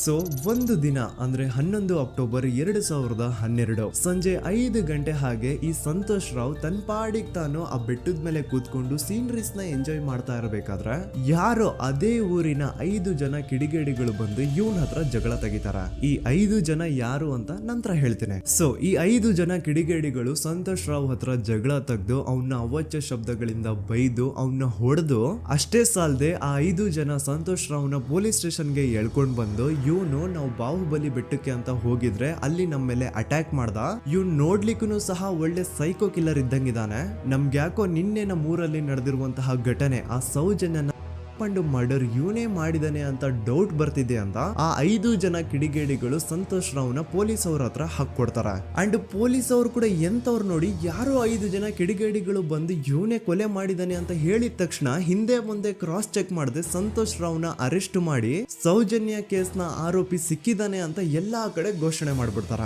ಸೊ ಒಂದು ದಿನ ಅಂದ್ರೆ 11 ಅಕ್ಟೋಬರ್ 2012 ಸಂಜೆ 5 ಗಂಟೆ ಹಾಗೆ ಈ ಸಂತೋಷ್ ರಾವ್ ತನ್ನ ಪಾಡಿಗೆ ತಾನು ಆ ಬೆಟ್ಟದ ಮೇಲೆ ಕೂತ್ಕೊಂಡು ಸೀನರೀಸ್ ನ ಎಂಜಾಯ್ ಮಾಡ್ತಾ ಇರಬೇಕಾದ್ರೆ ಯಾರೋ ಅದೇ ಊರಿನ 5 ಜನ ಕಿಡಿಗೇಡಿಗಳು ಬಂದು ಇವನ್ ಹತ್ರ ಜಗಳ ತೆಗಿತಾರ. ಈ 5 ಜನ ಯಾರು ಅಂತ ನಂತರ ಹೇಳ್ತೇನೆ. ಸೊ ಈ 5 ಜನ ಕಿಡಿಗೇಡಿಗಳು ಸಂತೋಷ್ ರಾವ್ ಹತ್ರ ಜಗಳ ತೆಗೆದು ಅವನ್ನ ಅವಾಚ್ಯ ಶಬ್ದಗಳಿಂದ ಬೈದು ಅವನ್ನ ಹೊಡೆದು, ಅಷ್ಟೇ ಸಾಲದೆ ಆ 5 ಜನ ಸಂತೋಷ್ ರಾವ್ನ ಪೊಲೀಸ್ ಸ್ಟೇಷನ್ಗೆ ಎಳ್ಕೊಂಡ್ ಬಂದು ಇವನು ನಾವು ಬಾಹುಬಲಿ ಬೆಟ್ಟಕ್ಕೆ ಅಂತ ಹೋಗಿದ್ರೆ ಅಲ್ಲಿ ನಮ್ಮ ಮೇಲೆ ಅಟ್ಯಾಕ್ ಮಾಡ್ದ, ಇವ್ನು ನೋಡ್ಲಿಕ್ಕೂ ಸಹ ಒಳ್ಳೆ ಸೈಕೋ ಕಿಲ್ಲರ್ ಇದ್ದಂಗಿದಾನೆ, ನಮ್ಗೆ ಯಾಕೋ ನಿನ್ನೆ ನಮ್ಮ ಊರಲ್ಲಿ ನಡೆದಿರುವಂತಹ ಘಟನೆ ಆ ಸೌಜನ್ಯನ ಪಂಡು ಮರ್ಡರ್ ಇವನೇ ಮಾಡಿದಾನೆ ಅಂತ ಡೌಟ್ ಬರ್ತಿದೆ ಅಂತ ಆ 5 ಜನ ಕಿಡಿಗೇಡಿಗಳು ಸಂತೋಷ್ ರಾವ್ನ ಪೊಲೀಸ್ ಅವ್ರ ಹತ್ರ ಹಾಕೊಡ್ತಾರ. ಅಂಡ್ ಪೊಲೀಸ್ ಅವ್ರು ಕೂಡ ಎಂತವ್ರು ನೋಡಿ, ಯಾರೋ 5 ಜನ ಕಿಡಿಗೇಡಿಗಳು ಬಂದು ಇವನೇ ಕೊಲೆ ಮಾಡಿದಾನೆ ಅಂತ ಹೇಳಿದ ತಕ್ಷಣ ಹಿಂದೆ ಮುಂದೆ ಕ್ರಾಸ್ ಚೆಕ್ ಮಾಡದೆ ಸಂತೋಷ್ ರಾವ್ನ ಅರೆಸ್ಟ್ ಮಾಡಿ ಸೌಜನ್ಯ ಕೇಸ್ನ ಆರೋಪಿ ಸಿಕ್ಕಿದಾನೆ ಅಂತ ಎಲ್ಲಾ ಕಡೆ ಘೋಷಣೆ ಮಾಡ್ಬಿಡ್ತಾರ.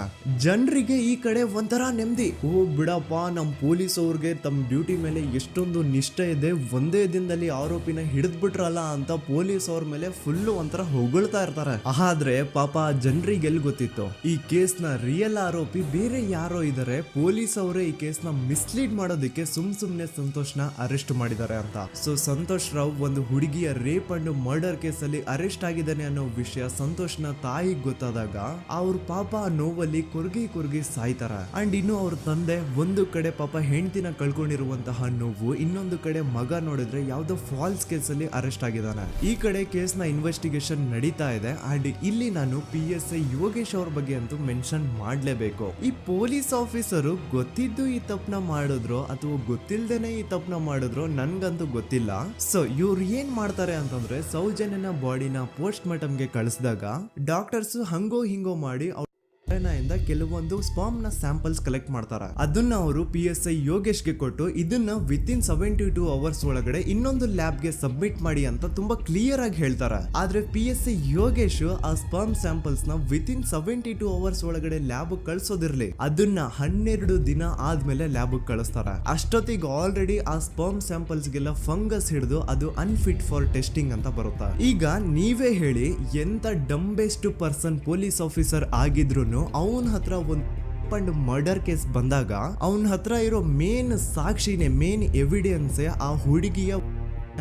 ಜನರಿಗೆ ಈ ಕಡೆ ಒಂಥರ ನೆಮ್ಮದಿ, ಓ ಬಿಡಪ್ಪ ನಮ್ ಪೊಲೀಸ್ ಅವ್ರಿಗೆ ತಮ್ಮ ಡ್ಯೂಟಿ ಮೇಲೆ ಎಷ್ಟೊಂದು ನಿಷ್ಠೆ ಇದೆ, ಒಂದೇ ದಿನದಲ್ಲಿ ಆರೋಪಿನ ಹಿಡಿದ್ಬಿಟ್ರಲ್ಲ ಅಂತ ಪೊಲೀಸ್ ಅವ್ರ ಮೇಲೆ ಫುಲ್ ಒಂಥರ ಹೊಗಳ್ತಾ ಇರ್ತಾರೆ. ಆದ್ರೆ ಪಾಪ ಜನರಿಗೆ ಎಲ್ಲಿ ಗೊತ್ತಿತ್ತು ಈ ಕೇಸ್ ನ ರಿಯಲ್ ಆರೋಪಿ ಬೇರೆ ಯಾರೋ ಇದಾರೆ, ಪೊಲೀಸ್ ಅವರೇ ಈ ಕೇಸ್ ನ ಮಿಸ್ಲೀಡ್ ಮಾಡೋದಕ್ಕೆ ಸುಮ್ನೆ ಸಂತೋಷ್ನ ಅರೆಸ್ಟ್ ಮಾಡಿದ್ದಾರೆ ಅಂತ. ಸೊ ಸಂತೋಷ್ ರಾವ್ ಒಂದು ಹುಡುಗಿಯ ರೇಪ್ ಅಂಡ್ ಮರ್ಡರ್ ಕೇಸ್ ಅಲ್ಲಿ ಅರೆಸ್ಟ್ ಆಗಿದ್ದಾನೆ ಅನ್ನೋ ವಿಷಯ ಸಂತೋಷ್ನ ತಾಯಿಗೆ ಗೊತ್ತಾದಾಗ ಅವ್ರ ಪಾಪ ನೋವಲ್ಲಿ ಕುರ್ಗಿ ಸಾಯ್ತಾರ. ಅಂಡ್ ಇನ್ನು ಅವ್ರ ತಂದೆ ಒಂದು ಕಡೆ ಪಾಪ ಹೆಂಡತಿನ ಕಳ್ಕೊಂಡಿರುವಂತಹ ನೋವು, ಇನ್ನೊಂದು ಕಡೆ ಮಗ ನೋಡಿದ್ರೆ ಯಾವ್ದೋ ಫಾಲ್ಸ್ ಕೇಸ್ ಅಲ್ಲಿ ಅರೆಸ್ಟ್ ಆಗಿದ್ದಾನೆ. ಈ ಕಡೆ ಕೇಸ್ ನ ಇನ್ವೆಸ್ಟಿಗೇಷನ್ ನಡೀತಾ ಇದೆ. ಅಂಡ್ ಇಲ್ಲಿ ನಾನು PSI ಯೋಗೇಶ್ ಅವ್ರ ಬಗ್ಗೆ ಅಂತೂ ಮೆನ್ಷನ್ ಮಾಡ್ಲೇಬೇಕು. ಈ ಪೊಲೀಸ್ ಆಫೀಸರು ಗೊತ್ತಿದ್ದು ಈ ತಪ್ಪನ ಮಾಡಿದ್ರು ಅಥವಾ ಗೊತ್ತಿಲ್ದೇನೆ ಈ ತಪ್ಪನ ಮಾಡಿದ್ರು ನನ್ಗಂತೂ ಗೊತ್ತಿಲ್ಲ. ಸೊ ಇವ್ರು ಏನ್ ಮಾಡ್ತಾರೆ ಅಂತಂದ್ರೆ, ಸೌಜನ್ಯನ ಬಾಡಿನ ಪೋಸ್ಟ್ ಮಾರ್ಟಮ್ಗೆ ಕಳಿಸಿದಾಗ ಡಾಕ್ಟರ್ಸ್ ಹಂಗೋ ಹಿಂಗೋ ಮಾಡಿ ಇಂದ ಕೆಲವೊಂದು ಸ್ಪರ್ಮ್ ನ ಸ್ಯಾಂಪಲ್ಸ್ ಕಲೆಕ್ಟ್ ಮಾಡ್ತಾರೆ. ಅದನ್ನ ಅವರು PSI ಯೋಗೇಶ್ಗೆ ಕೊಟ್ಟು ಇದನ್ನ ವಿತಿನ್ 72 ಅವರ್ಸ್ ಒಳಗಡೆ ಇನ್ನೊಂದು ಲ್ಯಾಬ್ ಗೆ ಸಬ್ಮಿಟ್ ಮಾಡಿ ಅಂತ ತುಂಬಾ ಕ್ಲಿಯರ್ ಆಗಿ ಹೇಳ್ತಾರೆ. ಆದ್ರೆ PSI ಯೋಗೇಶ್ ಆ ಸ್ಪರ್ಮ್ ಸ್ಯಾಂಪಲ್ಸ್ ನ ವಿತಿನ್ 72 ಅವರ್ಸ್ ಒಳಗಡೆ ಲ್ಯಾಬ್ ಕಳ್ಸೋದಿರ್ಲಿ, ಅದನ್ನ 12 ದಿನ ಆದ್ಮೇಲೆ ಲ್ಯಾಬ್ ಕಳಿಸ್ತಾರೆ. ಅಷ್ಟೊತ್ತಿಗೆ ಆಲ್ರೆಡಿ ಆ ಸ್ಪರ್ಮ್ ಸ್ಯಾಂಪಲ್ಸ್ ಗೆಲ್ಲ ಫಂಗಸ್ ಹಿಡಿದು ಅದು ಅನ್ಫಿಟ್ ಫಾರ್ ಟೆಸ್ಟಿಂಗ್ ಅಂತ ಬರುತ್ತೆ. ಈಗ ನೀವೇ ಹೇಳಿ, ಎಂತ ಡಂಬೆಸ್ಟ್ ಪರ್ಸನ್ ಪೊಲೀಸ್ ಆಫೀಸರ್ ಆಗಿದ್ರು ಅವನ ಹತ್ರ ಒಂದು ಮರ್ಡರ್ ಕೇಸ್ ಬಂದಾಗ ಅವನ ಹತ್ರ ಇರೋ ಮೇನ್ ಸಾಕ್ಷಿನೇ, ಮೇನ್ ಎವಿಡೆನ್ಸ್ ಆ ಹುಡುಗಿಯ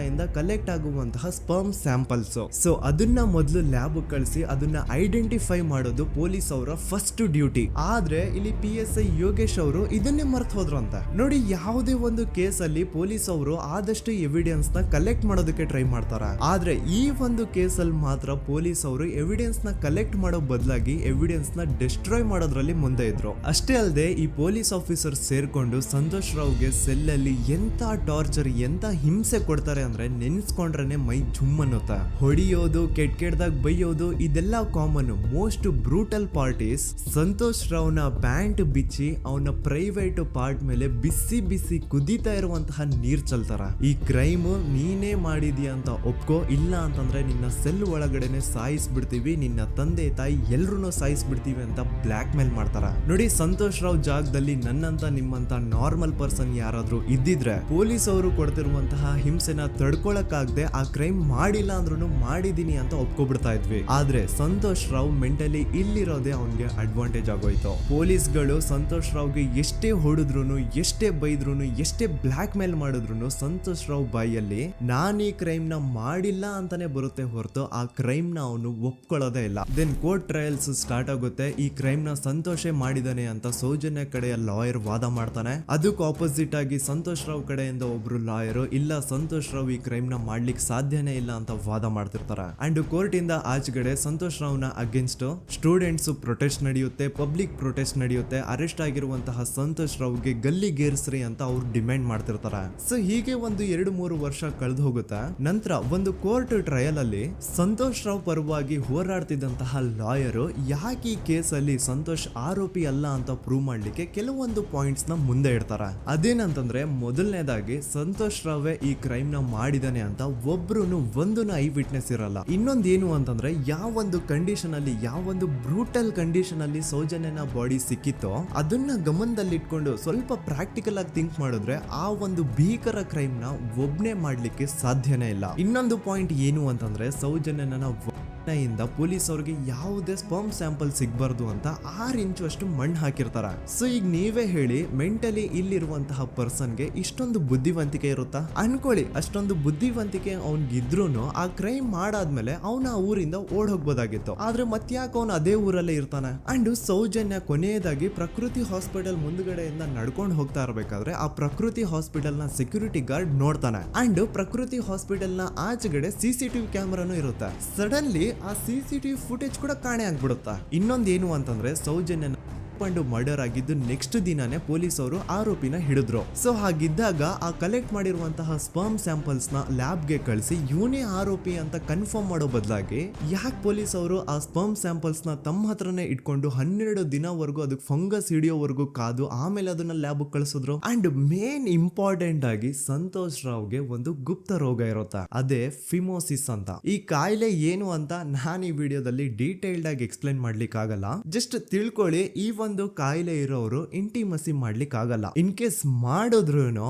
ಇಂದ ಕಲೆಕ್ಟ್ ಆಗುವಂತಹ ಸ್ಪರ್ಮ್ ಸ್ಯಾಂಪಲ್ಸ್. ಸೊ ಅದನ್ನ ಮೊದಲು ಲ್ಯಾಬ್ ಕಳಿಸಿ ಅದನ್ನ ಐಡೆಂಟಿಫೈ ಮಾಡೋದು ಪೊಲೀಸ್ ಅವರ ಫಸ್ಟ್ ಡ್ಯೂಟಿ. ಆದ್ರೆ ಇಲ್ಲಿ PSI ಯೋಗೇಶ್ ಅವರು ಇದನ್ನೇ ಮರ್ತು ಹೋದ್ರು ಅಂತ ನೋಡಿ. ಯಾವುದೇ ಒಂದು ಕೇಸ್ ಅಲ್ಲಿ ಪೊಲೀಸ್ ಅವರು ಆದಷ್ಟು ಎವಿಡೆನ್ಸ್ ನ ಕಲೆಕ್ಟ್ ಮಾಡೋದಕ್ಕೆ ಟ್ರೈ ಮಾಡ್ತಾರೆ. ಆದ್ರೆ ಈ ಒಂದು ಕೇಸ್ ಅಲ್ಲಿ ಮಾತ್ರ ಪೊಲೀಸ್ ಅವರು ಎವಿಡೆನ್ಸ್ ನ ಕಲೆಕ್ಟ್ ಮಾಡೋ ಬದಲಾಗಿ ಎವಿಡೆನ್ಸ್ ನ ಡಿಸ್ಟ್ರಾಯ್ ಮಾಡೋದ್ರಲ್ಲಿ ಮುಂದೆ ಇದ್ರು. ಅಷ್ಟೇ ಅಲ್ಲದೆ ಈ ಪೊಲೀಸ್ ಆಫೀಸರ್ ಸೇರ್ಕೊಂಡು ಸಂತೋಷ್ ರಾವ್ಗೆ ಸೆಲ್ ಅಲ್ಲಿ ಎಂತ ಟಾರ್ಚರ್, ಎಂತ ಹಿಂಸೆ ಕೊಡ್ತಾರೆ ಅಂದ್ರೆ ನೆನ್ಸ್ಕೊಂಡ್ರೆ ಮೈ ಜುಮ್ ಅನ್ನುತ್ತ. ಹೊಡಿಯೋದು, ಕೆಟ್ಟದಾಗ ಬೈಯೋದು, ಇದೆಲ್ಲ common. Most brutal parties Santosh ರಾವ್ನ ಪ್ಯಾಂಟ್ ಬಿಚ್ಚಿ ಅವನ ಪ್ರೈವೇಟ್ ಪಾರ್ಟ್ ಮೇಲೆ ಬಿಸಿ ಬಿಸಿ ಕುದೀತಾ ಇರುವಂತಹ ನೀರ್ ಚಲ್ತಾರ. ಈ ಕ್ರೈಮ್ ನೀನೇ ಮಾಡಿದ್ಯಾ ಅಂತ ಒಪ್ಕೋ, ಇಲ್ಲ ಅಂತಂದ್ರೆ ನಿನ್ನ ಸೆಲ್ ಒಳಗಡೆನೆ ಸಾಯಿಸ್ಬಿಡ್ತೀವಿ, ನಿನ್ನ ತಂದೆ ತಾಯಿ ಎಲ್ರು ಸಾಯಿಸ್ಬಿಡ್ತೀವಿ ಅಂತ ಬ್ಲಾಕ್ ಮೇಲ್ ಮಾಡ್ತಾರ. ನೋಡಿ, ಸಂತೋಷ್ ರಾವ್ ಜಾಗದಲ್ಲಿ ನನ್ನಂತ ನಿಮ್ಮಂತ ನಾರ್ಮಲ್ ಪರ್ಸನ್ ಯಾರಾದ್ರೂ ಇದ್ದಿದ್ರೆ ಪೊಲೀಸ್ ಅವರು ಕೊಡ್ತಿರುವಂತಹ ಹಿಂಸೆನ ತಡ್ಕೊಳಕ್ಕಾಗದೆ ಆ ಕ್ರೈಮ್ ಮಾಡಿಲ್ಲ ಅಂದ್ರೂ ಮಾಡಿದೀನಿ ಅಂತ ಒಪ್ಕೊಬಿಡ್ತಾ ಇದ್ವಿ. ಆದ್ರೆ ಸಂತೋಷ್ ರಾವ್ ಮೆಂಟಲಿ ಇಲ್ಲಿರೋದೇ ಅವನ್ಗೆ ಅಡ್ವಾಂಟೇಜ್ ಆಗೋಯ್ತು. ಪೊಲೀಸ್ಗಳು ಸಂತೋಷ್ ರಾವ್ಗೆ ಎಷ್ಟೇ ಹೊಡೆದ್ರು, ಎಷ್ಟೇ ಬೈದ್ರು, ಎಷ್ಟೇ ಬ್ಲಾಕ್ ಮೇಲ್ ಮಾಡಿದ್ರು ಸಂತೋಷ್ ರಾವ್ ಬಾಯಲ್ಲಿ ನಾನ್ ಈ ಕ್ರೈಮ್ ನ ಮಾಡಿಲ್ಲ ಅಂತಾನೆ ಬರುತ್ತೆ ಹೊರತು ಆ ಕ್ರೈಮ್ ನ ಅವನು ಒಪ್ಕೊಳ್ಳೋದೇ ಇಲ್ಲ. ದೆನ್ ಕೋರ್ಟ್ ಟ್ರಯಲ್ಸ್ ಸ್ಟಾರ್ಟ್ ಆಗುತ್ತೆ. ಈ ಕ್ರೈಮ್ ನ ಸಂತೋಷೇ ಮಾಡಿದಾನೆ ಅಂತ ಸೌಜನ್ಯ ಕಡೆಯ ಲಾಯರ್ ವಾದ ಮಾಡ್ತಾನೆ. ಅದಕ್ಕೆ ಆಪೋಸಿಟ್ ಆಗಿ ಸಂತೋಷ್ ರಾವ್ ಕಡೆಯಿಂದ ಒಬ್ರು ಲಾಯರ್ ಇಲ್ಲ, ಸಂತೋಷ್ ರಾವ್ ಈ ಕ್ರೈಮ್ ನ ಮಾಡ್ಲಿಕ್ಕೆ ಸಾಧ್ಯನೇ ಇಲ್ಲ ಅಂತ ವಾದ ಮಾಡ್ತಿರ್ತಾರೆ. ಅಂಡ್ ಕೋರ್ಟ್ ಇಂದ ಆಚೆಗಡೆ ಸಂತೋಷ್ ರಾವ್ ನ ಅಗೇನ್ಸ್ಟ್ ಸ್ಟೂಡೆಂಟ್ಸ್ ಪ್ರೊಟೆಸ್ಟ್ ನಡೆಯುತ್ತೆ, ಪಬ್ಲಿಕ್ ಪ್ರೊಟೆಸ್ಟ್ ನಡೆಯುತ್ತೆ. ಅರೆಸ್ಟ್ ಆಗಿರುವಂತಹ ಸಂತೋಷ್ ರಾವ್ಗೆ ಗಲ್ಲಿಗೇರಿಸ್ರಿ ಅಂತ ಅವ್ರು ಡಿಮ್ಯಾಂಡ್ ಮಾಡ್ತಿರ್ತಾರೆ. ಸೊ ಹೀಗೆ ಒಂದು 2-3 ವರ್ಷ ಕಳೆದು ಹೋಗುತ್ತೆ. ನಂತರ ಒಂದು ಕೋರ್ಟ್ ಟ್ರಯಲ್ ಅಲ್ಲಿ ಸಂತೋಷ್ ರಾವ್ ಪರವಾಗಿ ಹೋರಾಡ್ತಿದ್ದಂತಹ ಲಾಯರ್ ಯಾಕೆ ಈ ಕೇಸ್ ಅಲ್ಲಿ ಸಂತೋಷ್ ಆರೋಪಿ ಅಲ್ಲ ಅಂತ ಪ್ರೂವ್ ಮಾಡ್ಲಿಕ್ಕೆ ಕೆಲವೊಂದು ಪಾಯಿಂಟ್ಸ್ ನ ಮುಂದೆ ಇಡ್ತಾರೆ. ಅದೇನಂತಂದ್ರೆ, ಮೊದಲನೇದಾಗಿ ಸಂತೋಷ್ ರಾವೇ ಈ ಕ್ರೈಮ್ ನ ಮಾಡಿದಾನೆ ಅಂತ ಒಬ್ರು ಒಂದೂನು ಐ ವಿಟ್ನೆಸ್ ಇರಲ್ಲ. ಇನ್ನೊಂದೇನು ಅಂತಂದ್ರೆ, ಯಾವೊಂದು ಕಂಡೀಷನ್ ಅಲ್ಲಿ, ಯಾವೊಂದು ಬ್ರೂಟಲ್ ಕಂಡೀಷನ್ ಅಲ್ಲಿ ಸೌಜನ್ಯನ ಬಾಡಿ ಸಿಕ್ಕಿತ್ತೋ ಅದನ್ನ ಗಮನದಲ್ಲಿಟ್ಕೊಂಡು ಸ್ವಲ್ಪ ಪ್ರಾಕ್ಟಿಕಲ್ ಆಗಿ ಥಿಂಕ್ ಮಾಡಿದ್ರೆ ಆ ಒಂದು ಭೀಕರ ಕ್ರೈಮ್ ನ ಒಬ್ನೇ ಮಾಡ್ಲಿಕ್ಕೆ ಸಾಧ್ಯನೇ ಇಲ್ಲ. ಇನ್ನೊಂದು ಪಾಯಿಂಟ್ ಏನು ಅಂತಂದ್ರೆ, ಸೌಜನ್ಯನ ಇಂದ ಪೊಲೀಸ್ ಅವ್ರಿಗೆ ಯಾವುದೇ ಸ್ಪರ್ಮ್ ಸ್ಯಾಂಪಲ್ ಸಿಗ್ಬಾರ್ದು ಅಂತ 6 ಇಂಚು ಅಷ್ಟು ಮಣ್ಣು ಹಾಕಿರ್ತಾರ. ಸೊ ಈಗ ನೀವೇ ಹೇಳಿ, ಮೆಂಟಲಿ ಇಲ್ಲಿರುವಂತಹ ಪರ್ಸನ್ಗೆ ಇಷ್ಟೊಂದು ಬುದ್ಧಿವಂತಿಕೆ ಇರುತ್ತಾ ಅನ್ಕೊಳ್ಳಿ. ಅಷ್ಟೊಂದು ಬುದ್ಧಿವಂತಿಕೆ ಅವ್ನಿಗಿದ್ರೂನು ಆ ಕ್ರೈಮ್ ಮಾಡಾದ್ಮೇಲೆ ಅವನ ಆ ಊರಿಂದ ಓಡ್ ಹೋಗ್ಬೋದಾಗಿತ್ತು. ಆದ್ರೆ ಮತ್ತ್ಯಾಕೆ ಅವನು ಅದೇ ಊರಲ್ಲೇ ಇರ್ತಾನೆ. ಅಂಡ್ ಸೌಜನ್ಯ ಕೊನೆಯದಾಗಿ ಪ್ರಕೃತಿ ಹಾಸ್ಪಿಟಲ್ ಮುಂದ್ಗಡೆಯಿಂದ ನಡ್ಕೊಂಡು ಹೋಗ್ತಾ ಇರ್ಬೇಕಾದ್ರೆ ಆ ಪ್ರಕೃತಿ ಹಾಸ್ಪಿಟಲ್ ನ ಸೆಕ್ಯೂರಿಟಿ ಗಾರ್ಡ್ ನೋಡ್ತಾನೆ. ಅಂಡ್ ಪ್ರಕೃತಿ ಹಾಸ್ಪಿಟಲ್ ನ ಆಚೆಗಡೆ CCTV ಕ್ಯಾಮರಾನು ಇರುತ್ತೆ. ಸಡನ್ಲಿ ಆ CCTV ಫುಟೇಜ್ ಕೂಡ ಕಾಣೆ ಆಗ್ಬಿಡುತ್ತಾ. ಇನ್ನೊಂದೇನು ಅಂತಂದ್ರೆ, ಸೌಜನ್ಯನ ಮರ್ಡರ್ ಆಗಿದ್ದು ನೆಕ್ಸ್ಟ್ ದಿನಾನೇ ಪೊಲೀಸ್ ಅವರು ಆರೋಪಿನ ಹಿಡಿದ್ರು. ಸೊ ಹಾಗಿದ್ದಾಗ ಆ ಕಲೆಕ್ಟ್ ಮಾಡಿರುವಂತಹ ಸ್ಪರ್ಮ್ ಸ್ಯಾಂಪಲ್ಸ್ ನ ಲ್ಯಾಬ್ ಗೆ ಕಳಿಸಿ ಇವನೇ ಆರೋಪಿ ಅಂತ ಕನ್ಫರ್ಮ್ ಮಾಡೋ ಬದಲಾಗಿ ಯಾಕೆ ಪೊಲೀಸ್ ಅವರು ಆ ಸ್ಪರ್ಮ್ ಸ್ಯಾಂಪಲ್ಸ್ ನ ತಮ್ಮ ಹತ್ರನೇ ಇಟ್ಕೊಂಡು 12 ದಿನವರೆಗೂ ಅದಕ್ಕೆ ಫಂಗಸ್ ಹಿಡಿಯೋವರೆಗೂ ಕಾದು ಆಮೇಲೆ ಅದನ್ನ ಲ್ಯಾಬ್ ಕಳಿಸಿದ್ರು. ಅಂಡ್ ಮೇನ್ ಇಂಪಾರ್ಟೆಂಟ್ ಆಗಿ ಸಂತೋಷ್ ರಾವ್ಗೆ ಒಂದು ಗುಪ್ತ ರೋಗ ಇರುತ್ತೆ, ಅದೇ ಫಿಮೋಸಿಸ್ ಅಂತ. ಈ ಕಾಯಿಲೆ ಏನು ಅಂತ ನಾನು ಈ ವಿಡಿಯೋದಲ್ಲಿ ಡೀಟೇಲ್ಡ್ ಆಗಿ ಎಕ್ಸ್ಪ್ಲೈನ್ ಮಾಡ್ಲಿಕ್ಕೆ ಆಗಲ್ಲ. ಜಸ್ಟ್ ತಿಳ್ಕೊಳ್ಳಿ, ಈ ಒಂದು ಕಾಯಿಲೆ ಇರೋರು ಇಂಟಿಮಸಿ ಮಾಡ್ಲಿಕ್ಕೆ ಆಗಲ್ಲ. ಇನ್ ಕೇಸ್ ಮಾಡಿದ್ರು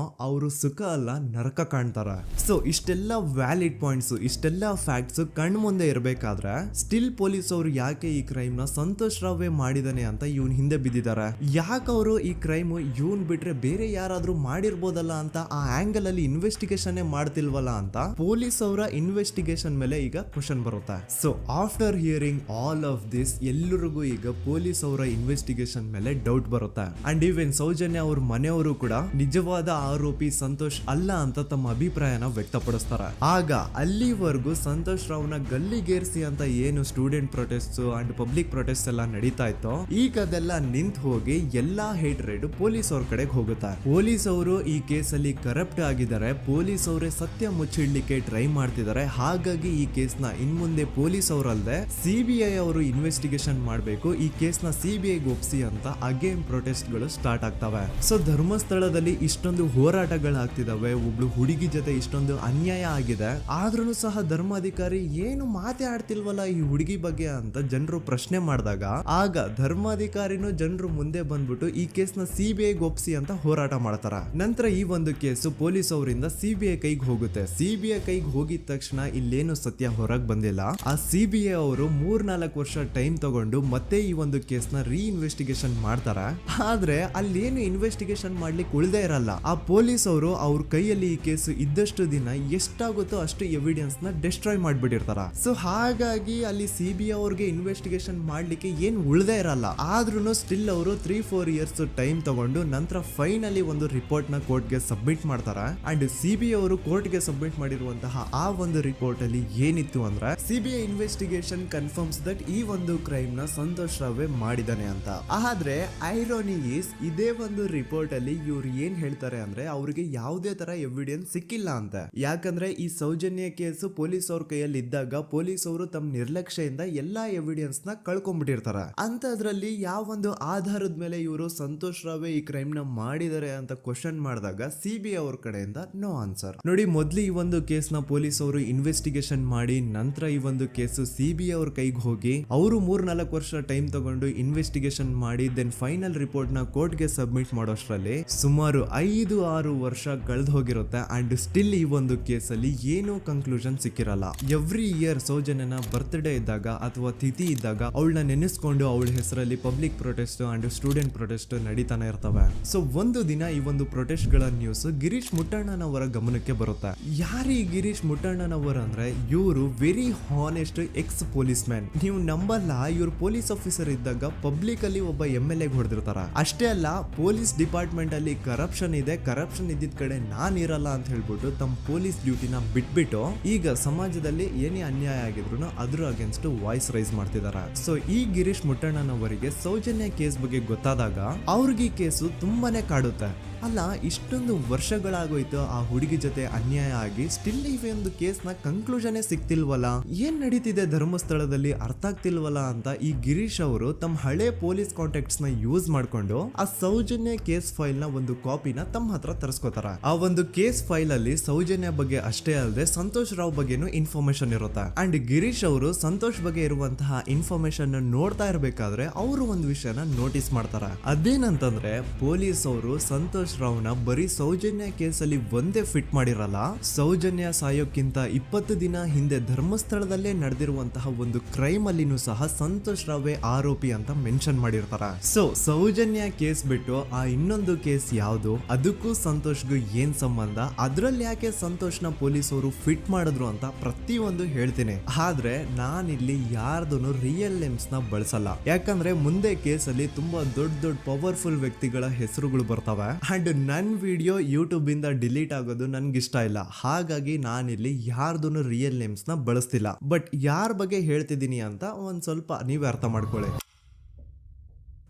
ಅವರು ಸುಖ ಅಲ್ಲ ನರಕ ಕಾಣ್ತಾರ. ಸೊ ಇಷ್ಟೆಲ್ಲ ವ್ಯಾಲಿಡ್ ಪಾಯಿಂಟ್ಸ್, ಇಷ್ಟೆಲ್ಲ ಫ್ಯಾಕ್ಟ್ಸ್ ಕಣ್ ಮುಂದೆ ಇರಬೇಕಾದ್ರೆ ಸ್ಟಿಲ್ ಪೊಲೀಸ್ ಅವರು ಯಾಕೆ ಈ ಕ್ರೈಮ್ ನ ಸಂತೋಷ್ ರಾವೇ ಮಾಡಿದಾನೆ ಅಂತ ಇವನ್ ಹಿಂದೆ ಬಿದ್ದಿದ್ದಾರೆ. ಯಾಕೆ ಅವರು ಈ ಕ್ರೈಮ್ ಇವನ್ ಬಿಟ್ರೆ ಬೇರೆ ಯಾರಾದ್ರೂ ಮಾಡಿರ್ಬೋದಲ್ಲ ಅಂತ ಆ ಆಂಗಲ್ ಅಲ್ಲಿ ಇನ್ವೆಸ್ಟಿಗೇಷನ್ ಮಾಡ್ತಿಲ್ವಲ್ಲ ಅಂತ ಪೊಲೀಸ್ ಅವರ ಇನ್ವೆಸ್ಟಿಗೇಷನ್ ಮೇಲೆ ಈಗ ಕ್ವಶನ್ ಬರುತ್ತೆ. So after hearing all of this, ಎಲ್ಲರಿಗೂ ಈಗ ಪೊಲೀಸ್ ಅವರ ಇನ್ವೆಸ್ಟಿಗೇಷನ್ ಇನ್ವೆಸ್ಟಿಗೇಷನ್ ಮೇಲೆ ಡೌಟ್ ಬರುತ್ತೆ. ಅಂಡ್ ಈವನ್ ಸೌಜನ್ಯ ಅವ್ರ ಮನೆಯವರು ಕೂಡ ನಿಜವಾದ ಆರೋಪಿ ಸಂತೋಷ್ ಅಲ್ಲ ಅಂತ ತಮ್ಮ ಅಭಿಪ್ರಾಯನ ವ್ಯಕ್ತಪಡಿಸ್ತಾರೆ. ಆಗ ಅಲ್ಲಿವರೆಗೂ ಸಂತೋಷ್ ರಾವ್ನ ಗಲ್ಲಿಗೇರಿಸಿ ಅಂತ ಏನು student protest and public protest ಎಲ್ಲ ನಡೀತಾ ಇತ್ತು, ಈಗ ಅದೆಲ್ಲ ನಿಂತು ಹೋಗಿ ಎಲ್ಲಾ ಹೇಟ್ ರೈಡ್ ಪೊಲೀಸ್ ಅವ್ರ ಕಡೆಗೆ ಹೋಗುತ್ತೆ. ಪೊಲೀಸ್ ಅವರು ಈ ಕೇಸಲ್ಲಿ ಕರಪ್ಟ್ ಆಗಿದ್ದಾರೆ, ಪೊಲೀಸ್ ಅವರೇ ಸತ್ಯ ಮುಚ್ಚಿಡ್ಲಿಕ್ಕೆ ಟ್ರೈ ಮಾಡ್ತಿದ್ದಾರೆ. ಹಾಗಾಗಿ ಈ ಕೇಸ್ನ ಇನ್ಮುಂದೆ ಪೊಲೀಸ್ ಅವರಲ್ಲದೆ ಸಿಬಿಐ ಅವರು ಇನ್ವೆಸ್ಟಿಗೇಷನ್ ಮಾಡಬೇಕು, ಈ ಕೇಸ್ನ ಸಿಬಿಐ ಒಪ್ಸಿ ಅಂತ ಅಗೇನ್ ಪ್ರೊಟೆಸ್ಟ್ ಗಳು ಸ್ಟಾರ್ಟ್ ಆಗ್ತವೆ. ಸೊ ಧರ್ಮಸ್ಥಳದಲ್ಲಿ ಇಷ್ಟೊಂದು ಹೋರಾಟಗಳಾಗ್ತಿದಾವೆ, ಒಬ್ಳು ಹುಡುಗಿ ಜೊತೆ ಇಷ್ಟೊಂದು ಅನ್ಯಾಯ ಆಗಿದೆ, ಆದ್ರೂ ಸಹ ಧರ್ಮಾಧಿಕಾರಿ ಏನು ಮಾತೇ ಆಡ್ತಿಲ್ವಲ್ಲ ಈ ಹುಡುಗಿ ಬಗ್ಗೆ ಅಂತ ಜನರು ಪ್ರಶ್ನೆ ಮಾಡಿದಾಗ ಆಗ ಧರ್ಮಾಧಿಕಾರಿನೂ ಜನರು ಮುಂದೆ ಬಂದ್ಬಿಟ್ಟು ಈ ಕೇಸ್ನ ಸಿಬಿಐ ಒಪ್ಸಿ ಅಂತ ಹೋರಾಟ ಮಾಡ್ತಾರ. ನಂತರ ಈ ಒಂದು ಕೇಸು ಪೊಲೀಸ್ ಅವರಿಂದ ಸಿಬಿಐ ಕೈಗೆ ಹೋಗುತ್ತೆ. ಸಿಬಿಐ ಕೈಗೆ ಹೋಗಿದ ತಕ್ಷಣ ಇಲ್ಲೇನು ಸತ್ಯ ಹೊರಗೆ ಬಂದಿಲ್ಲ. ಆ ಸಿಬಿಐ ಅವರು 3-4 ವರ್ಷ ಟೈಮ್ ತಗೊಂಡು ಮತ್ತೆ ಈ ಒಂದು ಕೇಸ್ನ ರೀ ಇನ್ವೆಸ್ಟಿಗೇಷನ್ ಮಾಡ್ತಾರ. ಆದ್ರೆ ಅಲ್ಲೇನು ಇನ್ವೆಸ್ಟಿಗೇಷನ್ ಮಾಡ್ಲಿಕ್ಕೆ ಉಳ್ದೇ ಇರಲ್ಲ. ಆ ಪೊಲೀಸ್ ಅವರು ಅವ್ರ ಕೈಯಲ್ಲಿ ಈ ಕೇಸು ಇದ್ದಷ್ಟು ದಿನ ಎಷ್ಟಾಗುತ್ತೋ ಅಷ್ಟು ಎವಿಡೆನ್ಸ್ ನ ಡಿಸ್ಟ್ರಾಯ್ ಮಾಡ್ಬಿಟ್ಟಿರ್ತಾರ. ಸೊ ಹಾಗಾಗಿ ಅಲ್ಲಿ ಸಿಬಿಐ ಅವ್ರಿಗೆ ಇನ್ವೆಸ್ಟಿಗೇಷನ್ ಮಾಡ್ಲಿಕ್ಕೆ ಏನ್ ಉಳ್ದೇ ಇರಲ್ಲ. ಆದ್ರೂ ಸ್ಟಿಲ್ ಅವರು 3-4 ಇಯರ್ಸ್ ಟೈಮ್ ತಗೊಂಡು ನಂತರ ಫೈನಲಿ ಒಂದು ರಿಪೋರ್ಟ್ ನ ಕೋರ್ಟ್ ಗೆ ಸಬ್ಮಿಟ್ ಮಾಡ್ತಾರ. ಅಂಡ್ ಸಿಬಿಐ ಅವರು ಕೋರ್ಟ್ ಗೆ ಸಬ್ಮಿಟ್ ಮಾಡಿರುವಂತಹ ಆ ಒಂದು ರಿಪೋರ್ಟ್ ಅಲ್ಲಿ ಏನಿತ್ತು ಅಂದ್ರೆ ಸಿಬಿಐ ಇನ್ವೆಸ್ಟಿಗೇಷನ್ ಕನ್ಫರ್ಮ್ಸ್ ದಟ್ ಈ ಒಂದು ಕ್ರೈಮ್ ನ ಸಂತೋಷ್ ರಾವ್ ಮಾಡಿದಾನೆ ಅಂತ. ಆದ್ರೆ ಐರಾನಿ ಈಸ್ ಇದೇ ಒಂದು ರಿಪೋರ್ಟ್ ಅಲ್ಲಿ ಇವ್ರು ಏನ್ ಹೇಳ್ತಾರೆ ಅಂದ್ರೆ ಅವ್ರಿಗೆ ಯಾವುದೇ ತರ ಎವಿಡೆನ್ಸ್ ಸಿಕ್ಕಿಲ್ಲ ಅಂತ. ಯಾಕಂದ್ರೆ ಈ ಸೌಜನ್ಯ ಕೇಸು ಪೊಲೀಸ್ ಅವ್ರ ಕೈಯಲ್ಲಿ ಇದ್ದಾಗ ಪೊಲೀಸ್ ಅವರು ತಮ್ಮ ನಿರ್ಲಕ್ಷ್ಯದಿಂದ ಎಲ್ಲಾ ಎವಿಡೆನ್ಸ್ ನ ಕಳ್ಕೊಂಡ್ಬಿಟ್ಟಿರ್ತಾರ. ಅಂತದ್ರಲ್ಲಿ ಯಾವ ಒಂದು ಆಧಾರದ ಮೇಲೆ ಇವರು ಸಂತೋಷ್ ರಾವ್ ಈ ಕ್ರೈಮ್ ನ ಮಾಡಿದ್ದಾರೆ ಅಂತ ಕ್ವಶನ್ ಮಾಡಿದಾಗ ಸಿಬಿಐ ಅವ್ರ ಕಡೆಯಿಂದ ನೋ ಆನ್ಸರ್. ನೋಡಿ, ಮೊದ್ಲು ಈ ಒಂದು ಕೇಸ್ ನ ಪೊಲೀಸ್ ಅವರು ಇನ್ವೆಸ್ಟಿಗೇಷನ್ ಮಾಡಿ ನಂತರ ಈ ಒಂದು ಕೇಸು ಸಿಬಿಐ ಅವ್ರ ಕೈಗೆ ಹೋಗಿ ಅವರು 3-4 ವರ್ಷ ಟೈಮ್ ತಗೊಂಡು ಇನ್ವೆಸ್ಟಿಗೇಷನ್ ಮಾಡಿ ದೆನ್ ಫೈನಲ್ ರಿಪೋರ್ಟ್ ನ ಕೋರ್ಟ್ ಗೆ ಸಬ್ಮಿಟ್ ಮಾಡೋಷ್ಟ್ರಲ್ಲಿ ಸುಮಾರು 5-6 ವರ್ಷ ಕಳೆದು ಹೋಗಿರುತ್ತೆ. ಅಂಡ್ ಸ್ಟಿಲ್ ಈ ಒಂದು ಕೇಸಲ್ಲಿ ಏನೂ ಕನ್ಕ್ಲೂಷನ್ ಸಿಕ್ಕಿರಲ್ಲ. ಎವ್ರಿ ಇಯರ್ ಸೌಜನ್ಯನ ಬರ್ತ್ಡೇ ಇದ್ದಾಗ ಅಥವಾ ತಿಥಿ ಇದ್ದಾಗ ಅವಳನ್ನ ನೆನೆಸ್ಕೊಂಡು ಅವಳ ಹೆಸರಲ್ಲಿ public protest and student protest ನಡೀತಾನೆ ಇರ್ತವೆ. ಸೊ ಒಂದು ದಿನ ಈ ಒಂದು ಪ್ರೊಟೆಸ್ಟ್ ಗಳ ನ್ಯೂಸ್ ಗಿರೀಶ್ ಮುಟ್ಟಣ್ಣನವರ ಗಮನಕ್ಕೆ ಬರುತ್ತೆ. ಯಾರು ಈ ಗಿರೀಶ್ ಮುಟ್ಟಣ್ಣನವರ ಅಂದ್ರೆ ಇವರು very honest X police man. ನೀವು ನಂಬಲ್ಲ, ಇವ್ರು ಪೊಲೀಸ್ ಆಫೀಸರ್ ಇದ್ದಾಗ ಪಬ್ಲಿಕ್ ಅಲ್ಲಿ ಒಬ್ಬ MLA ಹೊಡೆದಿರ್ತಾರ. ಅಷ್ಟೇ ಅಲ್ಲ, ಪೊಲೀಸ್ ಡಿಪಾರ್ಟ್ಮೆಂಟ್ ಅಲ್ಲಿ ಕರಪ್ಷನ್ ಇದೆ, ಕರಪ್ಷನ್ ಇದ್ದಿದ್ ಕಡೆ ನಾನ್ ಇರಲ್ಲ ಅಂತ ಹೇಳ್ಬಿಟ್ಟು ತಮ್ಮ ಪೊಲೀಸ್ ಡ್ಯೂಟಿನ ಬಿಟ್ಬಿಟ್ಟು ಈಗ ಸಮಾಜದಲ್ಲಿ ಏನೇ ಅನ್ಯಾಯ ಆಗಿದ್ರು ಅದ್ರ ಅಗೇನ್ಸ್ಟ್ ವಾಯ್ಸ್ ರೈಸ್ ಮಾಡ್ತಿದಾರ. ಸೊ ಈ ಗಿರೀಶ್ ಮುಟ್ಟಣ್ಣನವರಿಗೆ ಸೌಜನ್ಯ ಕೇಸ್ ಬಗ್ಗೆ ಗೊತ್ತಾದಾಗ ಅವ್ರಿಗೆ ಈ ಕೇಸು ತುಂಬಾನೇ ಕಾಡುತ್ತೆ. ಅಲ್ಲ, ಇಷ್ಟೊಂದು ವರ್ಷಗಳಾಗೋಯ್ತು ಆ ಹುಡುಗಿ ಜೊತೆ ಅನ್ಯಾಯ ಆಗಿ, ಸ್ಟಿಲ್ ಈ ಒಂದು ಕೇಸ್ ನ ಕನ್ಕ್ಲೂಷನ್ ಸಿಕ್ತಿಲ್ವಲ್ಲ, ಏನ್ ನಡೀತಿದೆ ಧರ್ಮಸ್ಥಳದಲ್ಲಿ ಅರ್ಥ ಆಗ್ತಿಲ್ವಲ್ಲ ಅಂತ ಈ ಗಿರೀಶ್ ಅವರು ತಮ್ಮ ಹಳೆ ಪೊಲೀಸ್ ಕಾಂಟ್ಯಾಕ್ಟ್ಸ್ ನ ಯೂಸ್ ಮಾಡ್ಕೊಂಡು ಆ ಸೌಜನ್ಯ ಕೇಸ್ ಫೈಲ್ ನ ಒಂದು ಕಾಪಿನ ತಮ್ಮ ಹತ್ರ ತರಿಸ್ಕೋತಾರ. ಆ ಒಂದು ಕೇಸ್ ಫೈಲ್ ಅಲ್ಲಿ ಸೌಜನ್ಯ ಬಗ್ಗೆ ಅಷ್ಟೇ ಅಲ್ಲದೆ ಸಂತೋಷ್ ರಾವ್ ಬಗ್ಗೆನೂ ಇನ್ಫಾರ್ಮೇಶನ್ ಇರುತ್ತೆ. ಅಂಡ್ ಗಿರೀಶ್ ಅವರು ಸಂತೋಷ್ ಬಗ್ಗೆ ಇರುವಂತಹ ಇನ್ಫಾರ್ಮೇಶನ್ ನೋಡ್ತಾ ಇರ್ಬೇಕಾದ್ರೆ ಅವರು ಒಂದು ವಿಷಯನ ನೋಟಿಸ್ ಮಾಡ್ತಾರ. ಅದೇನಂತಂದ್ರೆ ಪೊಲೀಸ್ ಅವರು ಸಂತೋಷ್ ರಾವ್ನ ಬರೀ ಸೌಜನ್ಯ ಕೇಸಲ್ಲಿ ಒಂದೇ ಫಿಟ್ ಮಾಡಿರಲ್ಲ, ಸೌಜನ್ಯ ಸಾಯೋಕ್ಕಿಂತ 20 ದಿನ ಹಿಂದೆ ಧರ್ಮಸ್ಥಳದಲ್ಲೇ ನಡೆದಿರುವಂತಹ ಒಂದು ಕ್ರೈಮ್ ಅಲ್ಲಿನೂ ಸಹ ಸಂತೋಷ್ ರಾವ್ ಆರೋಪಿ ಅಂತ ಮೆನ್ಷನ್ ಮಾಡಿರ್ತಾರ. ಸೊ ಸೌಜನ್ಯ ಕೇಸ್ ಬಿಟ್ಟು ಆ ಇನ್ನೊಂದು ಕೇಸ್ ಯಾವುದು, ಅದಕ್ಕೂ ಸಂತೋಷ್ಗೂ ಏನ್ ಸಂಬಂಧ, ಅದ್ರಲ್ಲಿ ಯಾಕೆ ಸಂತೋಷ್ನ ಪೊಲೀಸ್ ಅವರು ಫಿಟ್ ಮಾಡಿದ್ರು ಅಂತ ಪ್ರತಿಯೊಂದು ಹೇಳ್ತೀನಿ. ಆದ್ರೆ ನಾನಿಲ್ಲಿ ಯಾರ್ದೂ ರಿಯಲ್ ನೇಮ್ಸ್ ನ ಬಳಸಲ್ಲ. ಯಾಕಂದ್ರೆ ಮುಂದೆ ಕೇಸಲ್ಲಿ ತುಂಬಾ ದೊಡ್ಡ ಪವರ್ಫುಲ್ ವ್ಯಕ್ತಿಗಳ ಹೆಸರುಗಳು ಬರ್ತವೆ. ಅಂಡ್ ನನ್ ವಿಡಿಯೋ ಯೂಟ್ಯೂಬ್ ಇಂದ ಡಿಲೀಟ್ ಆಗೋದು ನನ್ಗೆ ಇಷ್ಟ ಇಲ್ಲ. ಹಾಗಾಗಿ ನಾನಿಲ್ಲಿ ಯಾರ್ದೂ ರಿಯಲ್ ನೇಮ್ಸ್ ನ ಬಳಸ್ತಿಲ್ಲ. ಬಟ್ ಯಾರ ಬಗ್ಗೆ ಹೇಳ್ತಿದ್ದೀನಿ ಅಂತ ಒಂದ್ ಸ್ವಲ್ಪ ನೀವೇ ಅರ್ಥ ಮಾಡ್ಕೊಳ್ಳಿ.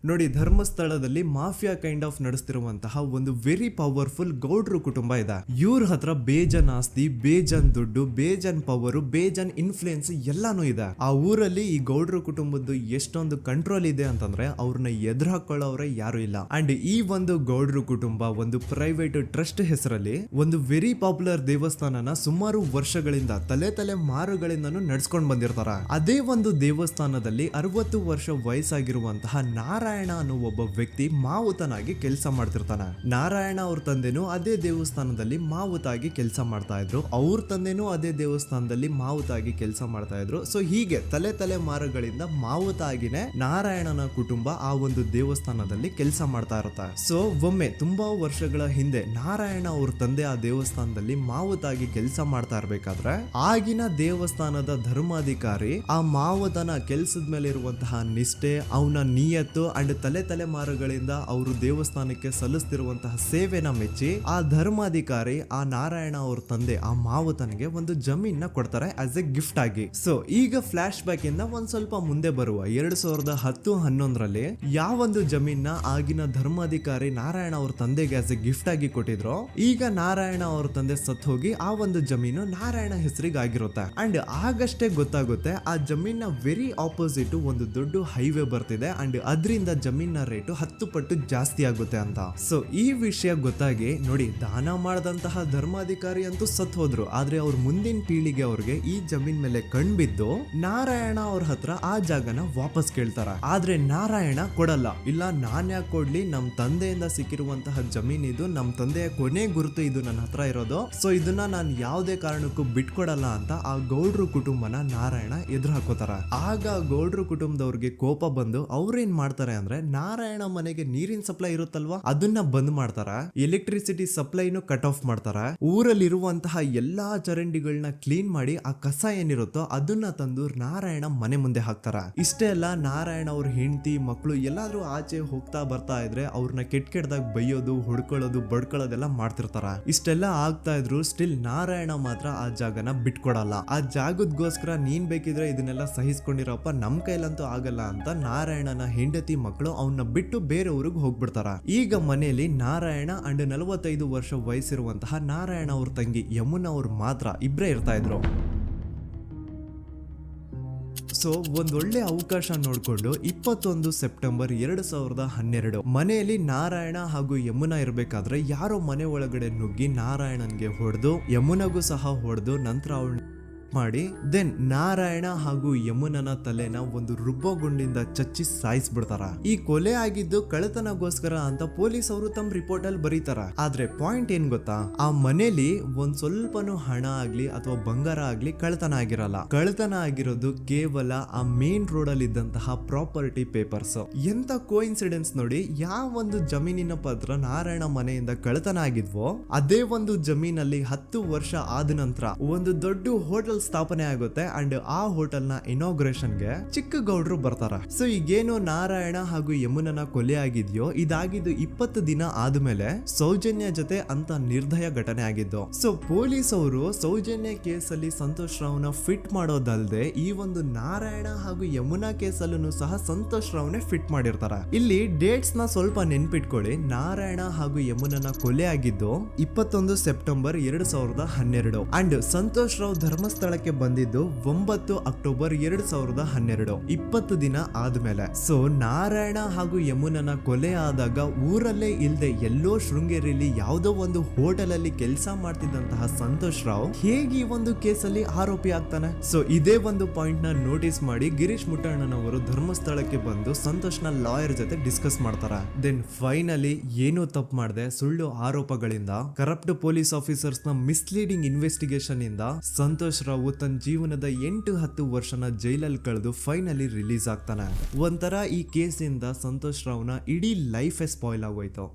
ನೋಡಿ, ಧರ್ಮಸ್ಥಳದಲ್ಲಿ ಮಾಫಿಯಾ ಕೈಂಡ್ ಆಫ್ ನಡೆಸ್ತಿರುವಂತಹ ಒಂದು ವೆರಿ ಪವರ್ಫುಲ್ ಗೌಡ್ರು ಕುಟುಂಬ ಇದೆ. ಇವ್ರ ಹತ್ರ ಬೇಜನ್ ಆಸ್ತಿ, ಬೇಜನ್ ದುಡ್ಡು, ಬೇಜನ್ ಪವರ್, ಬೇಜನ್ ಇನ್ಫ್ಲೂಯೆನ್ಸ್ ಎಲ್ಲಾನು ಇದೆ. ಆ ಊರಲ್ಲಿ ಈ ಗೌಡ್ರು ಕುಟುಂಬದ್ದು ಎಷ್ಟೊಂದು ಕಂಟ್ರೋಲ್ ಇದೆ ಅಂತಂದ್ರೆ ಅವ್ರನ್ನ ಎದುರು ಹಾಕೊಳ್ಳೋರೆ ಯಾರು ಇಲ್ಲ. ಅಂಡ್ ಈ ಒಂದು ಗೌಡ್ರು ಕುಟುಂಬ ಒಂದು ಪ್ರೈವೇಟ್ ಟ್ರಸ್ಟ್ ಹೆಸರಲ್ಲಿ ಒಂದು ವೆರಿ ಪಾಪ್ಯುಲರ್ ದೇವಸ್ಥಾನನ ಸುಮಾರು ವರ್ಷಗಳಿಂದ ತಲೆ ಮಾರುಗಳಿಂದನೂ ನಡ್ಸ್ಕೊಂಡ್ ಬಂದಿರ್ತಾರ. ಅದೇ ಒಂದು ದೇವಸ್ಥಾನದಲ್ಲಿ 60 ವರ್ಷ ವಯಸ್ಸಾಗಿರುವಂತಹ ನಾರಾಯಣ ಅನ್ನೋ ಒಬ್ಬ ವ್ಯಕ್ತಿ ಮಾವುತನಾಗಿ ಕೆಲಸ ಮಾಡ್ತಿರ್ತಾನೆ. ನಾರಾಯಣ ಅವ್ರ ತಂದೆನೂ ಅದೇ ದೇವಸ್ಥಾನದಲ್ಲಿ ಮಾವುತಾಗಿ ಕೆಲಸ ಮಾಡ್ತಾ ಇದ್ರು, ಅವ್ರ ತಂದೆನೂ ಅದೇ ದೇವಸ್ಥಾನದಲ್ಲಿ ಮಾವುತಾಗಿ ಕೆಲಸ ಮಾಡ್ತಾ ಇದ್ರು. ಸೊ ಹೀಗೆ ತಲೆ ಮಾರುಗಳಿಂದ ಮಾವುತಾಗಿನೇ ನಾರಾಯಣನ ಕುಟುಂಬ ಆ ಒಂದು ದೇವಸ್ಥಾನದಲ್ಲಿ ಕೆಲಸ ಮಾಡ್ತಾ ಇರುತ್ತೆ. ಸೊ ಒಮ್ಮೆ ತುಂಬಾ ವರ್ಷಗಳ ಹಿಂದೆ ನಾರಾಯಣ ಅವ್ರ ತಂದೆ ಆ ದೇವಸ್ಥಾನದಲ್ಲಿ ಮಾವುತಾಗಿ ಕೆಲಸ ಮಾಡ್ತಾ ಇರ್ಬೇಕಾದ್ರೆ ಆಗಿನ ದೇವಸ್ಥಾನದ ಧರ್ಮಾಧಿಕಾರಿ ಆ ಮಾವುತನ ಕೆಲಸದ ಮೇಲೆ ಇರುವಂತಹ ನಿಷ್ಠೆ, ಅವನ ನಿಯತ್ತು ಅಂಡ್ ತಲೆಮಾರುಗಳಿಂದ ಅವರು ದೇವಸ್ಥಾನಕ್ಕೆ ಸಲ್ಲಿಸ್ತಿರುವಂತಹ ಸೇವೆನ ಮೆಚ್ಚಿ ಆ ಧರ್ಮಾಧಿಕಾರಿ ಆ ನಾರಾಯಣ ಅವ್ರ ತಂದೆ ಆ ಮಾವುತನಿಗೆ ಒಂದು ಜಮೀನ ಕೊಡ್ತಾರೆ ಆಸ್ ಎ ಗಿಫ್ಟ್ ಆಗಿ. ಸೊ ಈಗ ಫ್ಲಾಶ್ ಬ್ಯಾಕ್ ಇಂದ ಒಂದ್ ಸ್ವಲ್ಪ ಮುಂದೆ ಬರುವ 2010-11ರಲ್ಲಿ ಯಾವೊಂದು ಜಮೀನ ಆಗಿನ ಧರ್ಮಾಧಿಕಾರಿ ನಾರಾಯಣ ಅವ್ರ ತಂದೆಗೆ ಆಸ್ ಎ ಗಿಫ್ಟ್ ಆಗಿ ಕೊಟ್ಟಿದ್ರು, ಈಗ ನಾರಾಯಣ ಅವ್ರ ತಂದೆ ಸತ್ ಹೋಗಿ ಆ ಒಂದು ಜಮೀನು ನಾರಾಯಣ ಹೆಸರಿಗೆ ಆಗಿರುತ್ತೆ. ಅಂಡ್ ಆಗಷ್ಟೇ ಗೊತ್ತಾಗುತ್ತೆ ಆ ಜಮೀನ ವೆರಿ ಆಪೋಸಿಟ್ ಒಂದು ದೊಡ್ಡ ಹೈವೇ ಬರ್ತಿದೆ ಅಂಡ್ ಅದರಿಂದ ಜಮೀನ ರೇಟು 10 ಪಟ್ಟು ಜಾಸ್ತಿ ಆಗುತ್ತೆ ಅಂತ. ಸೊ ಈ ವಿಷಯ ಗೊತ್ತಾಗಿ ನೋಡಿ ದಾನ ಮಾಡದಂತಹ ಧರ್ಮಾಧಿಕಾರಿ ಅಂತೂ ಸತ್ ಹೋದ್ರು, ಆದ್ರೆ ಅವ್ರ ಮುಂದಿನ ಪೀಳಿಗೆ ಅವ್ರಿಗೆ ಈ ಜಮೀನ್ ಮೇಲೆ ಕಣ್ಬಿದ್ದು ನಾರಾಯಣ ಅವ್ರ ಹತ್ರ ಆ ಜಾಗನ ವಾಪಸ್ ಕೇಳ್ತಾರ. ಆದ್ರೆ ನಾರಾಯಣ ಕೊಡಲ್ಲ. ಇಲ್ಲ ನಾನ್ ಯಾಕೆ ಕೊಡ್ಲಿ, ನಮ್ ತಂದೆಯಿಂದ ಸಿಕ್ಕಿರುವಂತಹ ಜಮೀನ್ ಇದು, ನಮ್ ತಂದೆಯ ಕೊನೆ ಗುರುತು ಇದು ನನ್ನ ಹತ್ರ ಇರೋದು, ಸೊ ಇದನ್ನ ನಾನು ಯಾವುದೇ ಕಾರಣಕ್ಕೂ ಬಿಟ್ಕೊಡಲ್ಲ ಅಂತ ಆ ಗೌಡ್ರು ಕುಟುಂಬನ ನಾರಾಯಣ ಎದುರು ಹಾಕೋತಾರ. ಆಗ ಗೌಡ್ರು ಕುಟುಂಬದವ್ರಿಗೆ ಕೋಪ ಬಂದು ಅವ್ರೇನ್ ಮಾಡ್ತಾರೆ ಅಂದ್ರೆ ನಾರಾಯಣ ಮನೆಗೆ ನೀರಿನ ಸಪ್ಲೈ ಇರುತ್ತಲ್ವಾ ಅದನ್ನ ಬಂದ್ ಮಾಡ್ತಾರ, ಎಲೆಕ್ಟ್ರಿಸಿಟಿ ಸಪ್ಲೈನು ಕಟ್ ಆಫ್ ಮಾಡ್ತಾರ, ಊರಲ್ಲಿರುವಂತಹ ಎಲ್ಲಾ ಚರಂಡಿಗಳನ್ನ ಕ್ಲೀನ್ ಮಾಡಿ ಆ ಕಸ ಏನಿರುತ್ತೋ ಅದನ್ನ ತಂದು ನಾರಾಯಣ ಮನೆ ಮುಂದೆ ಹಾಕ್ತಾರ. ಇಷ್ಟೇ ಅಲ್ಲ, ನಾರಾಯಣ ಅವ್ರ ಹೆಂಡತಿ ಮಕ್ಕಳು ಎಲ್ಲಾದ್ರೂ ಆಚೆ ಹೋಗ್ತಾ ಬರ್ತಾ ಇದ್ರೆ ಅವ್ರನ್ನ ಕೆಟ್ಟದಾಗ ಬೈಯೋದು, ಹೊಡ್ಕೊಳ್ಳೋದು, ಬಡ್ಕೊಳ್ಳೋದೆಲ್ಲ ಮಾಡ್ತಿರ್ತಾರ. ಇಷ್ಟೆಲ್ಲ ಆಗ್ತಾ ಇದ್ರು ಸ್ಟಿಲ್ ನಾರಾಯಣ ಮಾತ್ರ ಆ ಜಾಗನ ಬಿಟ್ಕೊಡಲ್ಲ. ಆ ಜಾಗದಗೋಸ್ಕರ ನೀನ್ ಬೇಕಿದ್ರೆ ಇದನ್ನೆಲ್ಲ ಸಹಿಸ್ಕೊಂಡಿರಪ್ಪ, ನಮ್ ಕೈಲಂತೂ ಆಗಲ್ಲ ಅಂತ ನಾರಾಯಣನ ಹೆಂಡತಿ ಮಕ್ಕಳು ಅವನ್ನ ಬಿಟ್ಟು ಬೇರೆ ಊರಿಗೆ ಹೋಗ್ಬಿಡ್ತಾರ. ಈಗ ಮನೆಯಲ್ಲಿ ನಾರಾಯಣ ಅಂಡ್ 45 ವರ್ಷ ವಯಸ್ಸಿರುವಂತಹ ನಾರಾಯಣ ಅವ್ರ ತಂಗಿ ಯಮುನಾ ಅವ್ರು ಮಾತ್ರ ಇಬ್ರೇ ಇರ್ತಾ ಇದ್ರು. ಸೊ ಒಂದೊಳ್ಳೆ ಅವಕಾಶ ನೋಡ್ಕೊಂಡು 21 ಸೆಪ್ಟೆಂಬರ್ 2012 ಮನೆಯಲ್ಲಿ ನಾರಾಯಣ ಹಾಗೂ ಯಮುನಾ ಇರ್ಬೇಕಾದ್ರೆ ಯಾರೋ ಮನೆ ಒಳಗಡೆ ನುಗ್ಗಿ ನಾರಾಯಣನ್ಗೆ ಹೊಡೆದು ಯಮುನಾಗೂ ಸಹ ಹೊಡೆದು ನಂತರ ಅವಳು ಮಾಡಿ ದೆನ್ ನಾರಾಯಣ ಹಾಗೂ ಯಮುನನ ತಲೆನ ಒಂದು ರುಬ್ಬೋ ಗುಂಡಿಂದ ಚಚ್ಚಿ ಸಾಯಿಸ್ಬಿಡ್ತಾರ. ಈ ಕೊಲೆ ಆಗಿದ್ದು ಕಳ್ಳತನಗೋಸ್ಕರ ಅಂತ ಪೊಲೀಸ್ ಅವರು ತಮ್ಮ ರಿಪೋರ್ಟ್ ಅಲ್ಲಿ ಬರೀತಾರ. ಆದ್ರೆ ಪಾಯಿಂಟ್ ಏನ್ ಗೊತ್ತಾ, ಆ ಮನೇಲಿ ಒಂದ್ ಸ್ವಲ್ಪನೂ ಹಣ ಆಗ್ಲಿ ಅಥವಾ ಬಂಗಾರ ಆಗ್ಲಿ ಕಳ್ಳತನ ಆಗಿರಲ್ಲ. ಕಳ್ಳತನ ಆಗಿರೋದು ಕೇವಲ ಆ ಮೇನ್ ರೋಡ್ ಅಲ್ಲಿ ಇದ್ದಂತಹ ಪ್ರಾಪರ್ಟಿ ಪೇಪರ್ಸ್. ಎಂತ ಕೋಇನ್ಸಿಡೆನ್ಸ್ ನೋಡಿ, ಯಾವ ಒಂದು ಜಮೀನಿನ ಪತ್ರ ನಾರಾಯಣ ಮನೆಯಿಂದ ಕಳ್ಳತನ ಆಗಿದ್ವೋ ಅದೇ ಒಂದು ಜಮೀನಲ್ಲಿ 10 ವರ್ಷ ಆದ ನಂತರ ಒಂದು ದೊಡ್ಡ ಹೋಟೆಲ್ ಸ್ಥಾಪನೆ ಆಗುತ್ತೆ ಅಂಡ್ ಆ ಹೋಟೆಲ್ ನ ಇನಾಗ್ರೇಷನ್ ಗೆ ಚಿಕ್ಕ ಗೌಡ್ರು ಬರ್ತಾರ. ಸೊ ಈಗೇನು ನಾರಾಯಣ ಹಾಗೂ ಯಮುನನ ಕೊಲೆ ಆಗಿದ್ಯೋ ಇದಾಗಿದ್ದು 20 ದಿನ ಆದ್ಮೇಲೆ ಸೌಜನ್ಯ ಜೊತೆ ಅಂತ ನಿರ್ದಯ ಘಟನೆ ಆಗಿದ್ದು. ಸೊ ಪೊಲೀಸ್ ಅವರು ಸೌಜನ್ಯ ಕೇಸಲ್ಲಿ ಸಂತೋಷ್ ರಾವ್ನ ಫಿಟ್ ಮಾಡೋದಲ್ದೆ ಈ ಒಂದು ನಾರಾಯಣ ಹಾಗೂ ಯಮುನಾ ಕೇಸಲ್ಲೂ ಸಹ ಸಂತೋಷ್ ರಾವ್ನೆ ಫಿಟ್ ಮಾಡಿರ್ತಾರ. ಇಲ್ಲಿ ಡೇಟ್ಸ್ ನ ಸ್ವಲ್ಪ ನೆನ್ಪಿಟ್ಕೊಳ್ಳಿ. ನಾರಾಯಣ ಹಾಗೂ ಯಮುನನ ಕೊಲೆ ಆಗಿದ್ದು 21 ಸೆಪ್ಟೆಂಬರ್ 2012 ಅಂಡ್ ಸಂತೋಷ್ ರಾವ್ ಧರ್ಮಸ್ಥಳ ಬಂದಿದ್ದು 9 ಅಕ್ಟೋಬರ್ 2012, 20 ದಿನ ಆದ್ಮೇಲೆ. ಸೊ ನಾರಾಯಣ ಹಾಗೂ ಯಮುನನ ಕೊಲೆ ಆದಾಗ ಊರಲ್ಲೇ ಇಲ್ದೆ ಎಲ್ಲೋ ಶೃಂಗೇರಿಯಲ್ಲಿ ಯಾವುದೋ ಒಂದು ಹೋಟೆಲ್ ಅಲ್ಲಿ ಕೆಲಸ ಮಾಡ್ತಿದ್ದಂತಹ ಸಂತೋಷ್ ರಾವ್ ಹೇಗೆ ಈ ಒಂದು ಕೇಸಲ್ಲಿ ಆರೋಪಿ ಆಗ್ತಾನೆ? ಸೊ ಇದೇ ಒಂದು ಪಾಯಿಂಟ್ ನ ನೋಟಿಸ್ ಮಾಡಿ ಗಿರೀಶ್ ಮುಟ್ಟಣ್ಣನವರು ಧರ್ಮಸ್ಥಳಕ್ಕೆ ಬಂದು ಸಂತೋಷ್ ನ ಲಾಯರ್ ಜೊತೆ ಡಿಸ್ಕಸ್ ಮಾಡ್ತಾರ. ದೆನ್ ಫೈನಲಿ ಏನೋ ತಪ್ಪು ಮಾಡದೆ ಸುಳ್ಳು ಆರೋಪಗಳಿಂದ ಕರಪ್ಟ್ ಪೊಲೀಸ್ ಆಫೀಸರ್ಸ್ ನ ಮಿಸ್ಲೀಡಿಂಗ್ ಇನ್ವೆಸ್ಟಿಗೇಷನ್ ಇಂದ ಸಂತೋಷ್ ರಾವ್ ತನ್ನ ಜೀವನದ 8-10 ವರ್ಷನ ಜೈಲಲ್ಲಿ ಕಳೆದು ಫೈನಲಿ ರಿಲೀಸ್ ಆಗ್ತಾನೆ. ಒಂಥರ ಈ ಕೇಸಿಂದ ಸಂತೋಷ್ ರಾವ್ನ ಇಡೀ ಲೈಫ್ ಸ್ಪಾಯ್ಲ್ ಆಗೋಯ್ತು.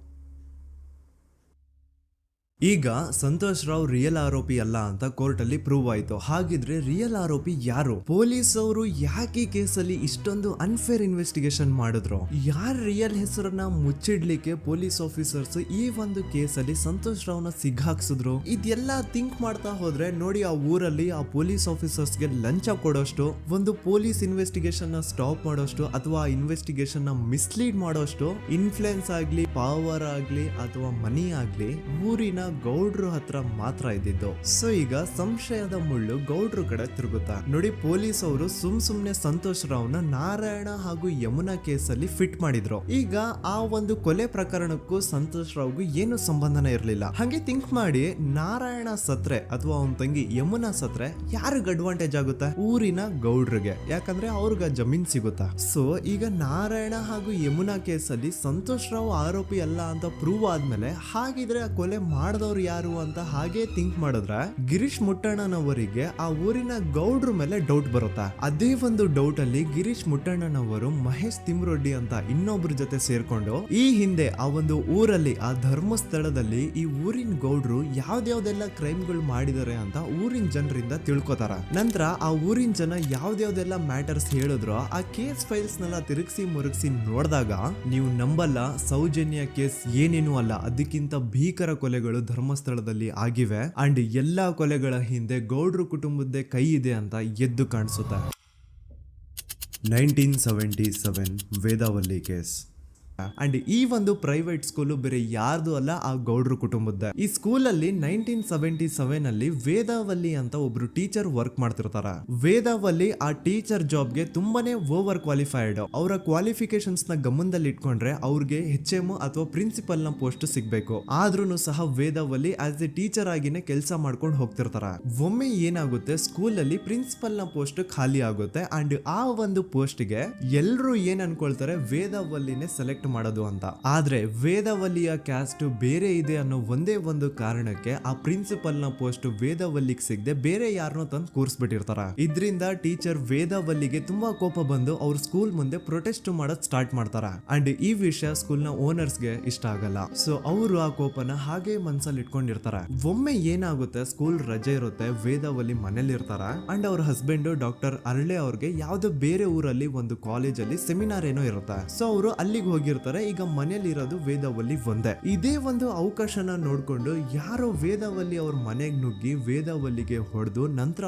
ಈಗ ಸಂತೋಷ್ ರಾವ್ ರಿಯಲ್ ಆರೋಪಿ ಅಲ್ಲ ಅಂತ ಕೋರ್ಟ್ ಅಲ್ಲಿ ಪ್ರೂವ್ ಆಯ್ತು. ಹಾಗಿದ್ರೆ ರಿಯಲ್ ಆರೋಪಿ ಯಾರು? ಪೊಲೀಸ್ ಅವರು ಯಾಕೆ ಈ ಕೇಸಲ್ಲಿ ಇಷ್ಟೊಂದು ಅನ್ಫೇರ್ ಇನ್ವೆಸ್ಟಿಗೇಷನ್ ಮಾಡಿದ್ರು? ಯಾರ ರಿಯಲ್ ಹೆಸರನ್ನ ಮುಚ್ಚಿಡ್ಲಿಕ್ಕೆ ಪೊಲೀಸ್ ಆಫೀಸರ್ಸ್ ಈ ಒಂದು ಕೇಸಲ್ಲಿ ಸಂತೋಷ್ ರಾವ್ನ ಸಿಗ್ಹಾಕ್ಸಿದ್ರು? ಇದೆಲ್ಲ ಥಿಂಕ್ ಮಾಡ್ತಾ ಹೋದ್ರೆ ನೋಡಿ ಆ ಊರಲ್ಲಿ ಆ ಪೊಲೀಸ್ ಆಫೀಸರ್ಸ್ಗೆ ಲಂಚ ಕೊಡೋಷ್ಟು, ಒಂದು ಪೊಲೀಸ್ ಇನ್ವೆಸ್ಟಿಗೇಷನ್ ನ ಸ್ಟಾಪ್ ಮಾಡೋಷ್ಟು ಅಥವಾ ಇನ್ವೆಸ್ಟಿಗೇಷನ್ ನ ಮಿಸ್ಲೀಡ್ ಮಾಡೋಷ್ಟು ಇನ್ಫ್ಲುಯೆನ್ಸ್ ಆಗ್ಲಿ, ಪವರ್ ಆಗ್ಲಿ ಅಥವಾ ಮನಿ ಆಗ್ಲಿ ಊರಿನ ಗೌಡ್ರು ಹತ್ರ ಮಾತ್ರ ಇದ್ದಿದ್ದು. ಸೊ ಈಗ ಸಂಶಯದ ಮುಳ್ಳು ಗೌಡ್ರು ಕಡೆ ತಿರುಗುತ್ತಾ. ನೋಡಿ ಪೊಲೀಸ್ ಅವರು ಸುಮ್ನೆ ಸಂತೋಷ್ ರಾವ್ನ ನಾರಾಯಣ ಹಾಗೂ ಯಮುನಾ ಕೇಸಲ್ಲಿ ಫಿಟ್ ಮಾಡಿದ್ರು. ಈಗ ಆ ಒಂದು ಕೊಲೆ ಪ್ರಕರಣಕ್ಕೂ ಸಂತೋಷ್ ರಾವ್ಗೂ ಏನು ಸಂಬಂಧನ ಇರಲಿಲ್ಲ. ಹಾಗೆ ಥಿಂಕ್ ಮಾಡಿ ನಾರಾಯಣ ಸತ್ರೆ ಅಥವಾ ಅವನ ತಂಗಿ ಯಮುನಾ ಸತ್ರೆ ಯಾರಿಗ ಅಡ್ವಾಂಟೇಜ್ ಆಗುತ್ತೆ? ಊರಿನ ಗೌಡ್ರಿಗೆ, ಯಾಕಂದ್ರೆ ಅವ್ರಿಗೆ ಜಮೀನ್ ಸಿಗುತ್ತಾ. ಸೊ ಈಗ ನಾರಾಯಣ ಹಾಗೂ ಯಮುನಾ ಕೇಸಲ್ಲಿ ಸಂತೋಷ್ ರಾವ್ ಆರೋಪಿ ಅಲ್ಲ ಅಂತ ಪ್ರೂವ್ ಆದ್ಮೇಲೆ ಹಾಗಿದ್ರೆ ಆ ಕೊಲೆ ಮಾಡ್ದವ್ರು ಯಾರು ಅಂತ ಹಾಗೆ ಥಿಂಕ್ ಮಾಡಿದ್ರೆ ಗಿರೀಶ್ ಮುಟ್ಟಣ್ಣನವರಿಗೆ ಆ ಊರಿನ ಗೌಡ್ರ ಮೇಲೆ ಡೌಟ್ ಬರುತ್ತೆ. ಅದೇ ಒಂದು ಡೌಟ್ ಅಲ್ಲಿ ಗಿರೀಶ್ ಮುಟ್ಟಣ್ಣನವರು ಮಹೇಶ್ ತಿಮ್ರೊಡ್ಡಿ ಅಂತ ಇನ್ನೊಬ್ರ ಜೊತೆ ಸೇರ್ಕೊಂಡು ಈ ಹಿಂದೆ ಆ ಒಂದು ಊರಲ್ಲಿ ಆ ಧರ್ಮಸ್ಥಳದಲ್ಲಿ ಈ ಊರಿನ ಗೌಡ್ರು ಯಾವ್ದ್ಯಾವ್ದೆಲ್ಲ ಕ್ರೈಮ್ಗಳು ಮಾಡಿದಾರೆ ಅಂತ ಊರಿನ ಜನರಿಂದ ತಿಳ್ಕೊತಾರ. ನಂತರ ಆ ಊರಿನ ಜನ ಯಾವ್ದ್ಯಾವ್ದೆಲ್ಲ ಮ್ಯಾಟರ್ಸ್ ಹೇಳಿದ್ರು ಆ ಕೇಸ್ ಫೈಲ್ಸ್ ನೆಲ್ಲ ತಿರುಗಿಸಿ ಮುರುಗಿಸಿ ನೋಡಿದಾಗ ನೀವು ನಂಬಲ್ಲ, ಸೌಜನ್ಯ ಕೇಸ್ ಏನೇನು ಅಲ್ಲ, ಅದಕ್ಕಿಂತ ಭೀಕರ ಕೊಲೆಗಳು ಧರ್ಮಸ್ಥಳದಲ್ಲಿ ಆಗಿವೆ. ಅಂಡ್ ಎಲ್ಲಾ ಕೊಲೆಗಳ ಹಿಂದೆ ಗೌಡ್ರು ಕುಟುಂಬದ್ದೇ ಕೈ ಇದೆ ಅಂತ ಎದ್ದು ಕಾಣಿಸುತ್ತೆ. 1977 ವೇದಾವಲ್ಲಿ ಕೇಸ್. ಅಂಡ್ ಈ ಒಂದು ಪ್ರೈವೇಟ್ ಸ್ಕೂಲು ಬೇರೆ ಯಾರ್ದು ಅಲ್ಲ, ಆ ಗೌಡ್ರು ಕುಟುಂಬದ್ದೇ. ಈ ಸ್ಕೂಲಲ್ಲಿ 1977 ಅಲ್ಲಿ ವೇದಾವಲ್ಲಿ ಅಂತ ಒಬ್ರು ಟೀಚರ್ ವರ್ಕ್ ಮಾಡ್ತಿರ್ತಾರ. ವೇದಾವಲ್ಲಿ ಆ ಟೀಚರ್ ಜಾಬ್ಗೆ ತುಂಬಾನೇ ಓವರ್ ಕ್ವಾಲಿಫೈಡ್. ಅವರ ಕ್ವಾಲಿಫಿಕೇಶನ್ಸ್ ನ ಗಮನದಲ್ಲಿ ಇಟ್ಕೊಂಡ್ರೆ ಅವ್ರಿಗೆ HM ಅಥವಾ ಪ್ರಿನ್ಸಿಪಲ್ ನ ಪೋಸ್ಟ್ ಸಿಗ್ಬೇಕು. ಆದ್ರೂ ಸಹ ವೇದಾವಲ್ಲಿ ಆಸ್ ಎ ಟೀಚರ್ ಆಗಿನೇ ಕೆಲಸ ಮಾಡ್ಕೊಂಡು ಹೋಗ್ತಿರ್ತಾರ. ಒಮ್ಮೆ ಏನಾಗುತ್ತೆ, ಸ್ಕೂಲ್ ಅಲ್ಲಿ ಪ್ರಿನ್ಸಿಪಲ್ ನ ಪೋಸ್ಟ್ ಖಾಲಿ ಆಗುತ್ತೆ. ಅಂಡ್ ಆ ಒಂದು ಪೋಸ್ಟ್ ಗೆ ಎಲ್ರು ಏನ್ ಅನ್ಕೊಳ್ತಾರೆ, ವೇದಾವಲ್ಲಿನೇ ಸೆಲೆಕ್ಟ್ ಮಾಡೋದು ಅಂತ. ಆದ್ರೆ ವೇದಾವಲ್ಲಿಯ ಕ್ಯಾಸ್ಟ್ ಬೇರೆ ಇದೆ ಅನ್ನೋ ಒಂದೇ ಒಂದು ಕಾರಣಕ್ಕೆ ಆ ಪ್ರಿನ್ಸಿಪಲ್ ನ ಪೋಸ್ಟ್ ವೇದಾವಲ್ಲಿಗೆ ಸಿಗದೆ ಬೇರೆ ಯಾರನ್ನೋ ತಂದು ಕೂರಿಸ್ಬಿಟ್ಟಿರ್ತಾರ. ಇದ್ರಿಂದ ಟೀಚರ್ ವೇದಾವಲ್ಲಿಗೆ ತುಂಬಾ ಕೋಪ ಬಂದು ಅವ್ರ ಸ್ಕೂಲ್ ಮುಂದೆ ಪ್ರೊಟೆಸ್ಟ್ ಮಾಡೋದ್ ಸ್ಟಾರ್ಟ್ ಮಾಡ್ತಾರ. ಅಂಡ್ ಈ ವಿಷಯ ಸ್ಕೂಲ್ ನ ಓನರ್ಸ್ ಗೆ ಇಷ್ಟ ಆಗಲ್ಲ. ಸೊ ಅವರು ಆ ಕೋಪನ ಹಾಗೆ ಮನ್ಸಲ್ಲಿ ಇಟ್ಕೊಂಡಿರ್ತಾರ. ಒಮ್ಮೆ ಏನಾಗುತ್ತೆ, ಸ್ಕೂಲ್ ರಜೆ ಇರುತ್ತೆ, ವೇದಾವಲ್ಲಿ ಮನೇಲಿ ಇರ್ತಾರ. ಅಂಡ್ ಅವ್ರ ಹಸ್ಬೆಂಡ್ ಡಾಕ್ಟರ್ ಅರಳೆ ಅವ್ರಿಗೆ ಯಾವ್ದೋ ಬೇರೆ ಊರಲ್ಲಿ ಒಂದು ಕಾಲೇಜ್ ಅಲ್ಲಿ ಸೆಮಿನಾರ್ ಏನೋ ಇರುತ್ತೆ. ಸೊ ಅವರು ಅಲ್ಲಿಗೆ ಹೋಗಿರ್ತಾರೆ. ಈಗ ಮನೇಲಿ ಇರೋದು ವೇದಾವಲ್ಲಿ ಒಂದೇ. ಇದೇ ಒಂದು ಅವಕಾಶನ ನೋಡ್ಕೊಂಡು ಯಾರೋ ವೇದಾವಲ್ಲಿ ಅವ್ರ ಮನೆಗೆ ನುಗ್ಗಿ ವೇದಾವಲ್ಲಿಗೆ ಹೊಡೆದು ನಂತರ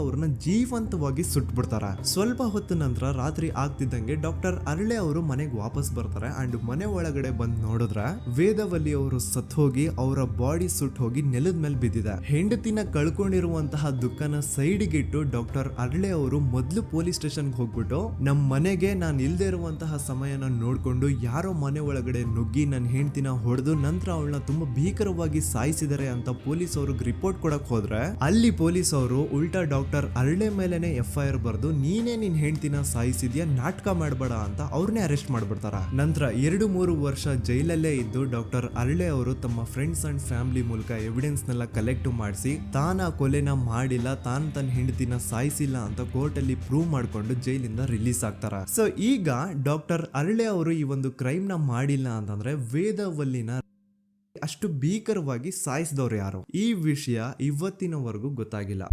ಅವ್ರನ್ನ ಜೀವಂತವಾಗಿ ಸುಟ್ಬಿಡ್ತಾರ. ಸ್ವಲ್ಪ ಹೊತ್ತು ನಂತರ ರಾತ್ರಿ ಆಗ್ತಿದ್ದಂಗೆ ಡಾಕ್ಟರ್ ಅರಳೆ ಅವರು ಮನೆಗೆ ವಾಪಸ್ ಬರ್ತಾರೆ. ಅಂಡ್ ಮನೆ ಒಳಗಡೆ ಬಂದ್ ನೋಡಿದ್ರೆ ವೇದಾವಲ್ಲಿ ಅವರು ಸತ್ ಹೋಗಿ ಅವರ ಬಾಡಿ ಸುಟ್ ಹೋಗಿ ನೆಲದ ಮೇಲೆ ಬಿದ್ದಿದೆ. ಹೆಂಡತಿನ ಕಳ್ಕೊಂಡಿರುವಂತಹ ದುಃಖನ ಸೈಡ್ಗೆ ಇಟ್ಟು ಡಾಕ್ಟರ್ ಅರಳೆ ಅವರು ಮೊದ್ಲು ಪೊಲೀಸ್ ಸ್ಟೇಷನ್ ಹೋಗ್ಬಿಟ್ಟು ನಮ್ ಮನೆಗೆ ನಾನು ಇಲ್ದೇ ಇರುವಂತಹ ಸಮಯನ ನೋಡ್ಕೊಂಡು ಯಾರೋ ಮನೆ ಒಳಗಡೆ ನುಗ್ಗಿ ನನ್ನ ಹೆಂಡತಿನ ಹೊಡೆದು ನಂತರ ಅವಳನ್ನ ತುಂಬಾ ಭೀಕರವಾಗಿ ಸಾಯಿಸಿದ್ದಾರೆ ಅಂತ ಪೊಲೀಸ್ ಅವ್ರಿಗೆ ರಿಪೋರ್ಟ್ ಕೊಡಕ್ ಹೋದ್ರೆ ಅಲ್ಲಿ ಪೊಲೀಸ್ ಅವರು ಉಲ್ಟಾ ಡಾಕ್ಟರ್ ಅರಳೆ ಮೇಲೆನೆ FIR ಬರ್ದು ನೀನೇ ನಿನ್ ಹೆಂಡತಿನ ಸಾಯಿಸಿದ್ಯಾ, ನಾಟಕ ಮಾಡಬೇಡ ಅಂತ ಅವ್ರನ್ನೇ ಅರೆಸ್ಟ್ ಮಾಡ್ಬಿಡ್ತಾರ. ನಂತರ 2-3 ವರ್ಷ ಜೈಲಲ್ಲೇ ಇದ್ದು ಡಾಕ್ಟರ್ ಅರಳೆ ಅವರು ತಮ್ಮ ಫ್ರೆಂಡ್ಸ್ ಅಂಡ್ ಫ್ಯಾಮಿಲಿ ಮೂಲಕ ಎವಿಡೆನ್ಸ್ ನೆಲ್ಲ ಕಲೆಕ್ಟ್ ಮಾಡಿಸಿ ತಾನ ಕೊಲೆನ ಮಾಡಿಲ್ಲ, ತಾನ್ ತನ್ನ ಹೆಂಡತಿನ ಸಾಯಿಸಿಲ್ಲ ಅಂತ ಕೋರ್ಟ್ ಅಲ್ಲಿ ಪ್ರೂವ್ ಮಾಡ್ಕೊಂಡು ಜೈಲಿಂದ ರಿಲೀಸ್ ಆಗ್ತಾರ. ಸೊ ಈಗ ಡಾಕ್ಟರ್ ಅರಳೆ ಅವರು ಈ ಒಂದು ಕ್ರೈಮ್ ನ ಮಾಡಿಲ್ಲ ಅಂತಂದ್ರೆ ವೇದಾವಲ್ಲಿನ ಅಷ್ಟು ಭೀಕರವಾಗಿ ಸಾಯಿಸಿದವ್ರು ಯಾರು, ಈ ವಿಷಯ ಇವತ್ತಿನವರೆಗೂ ಗೊತ್ತಾಗಿಲ್ಲ.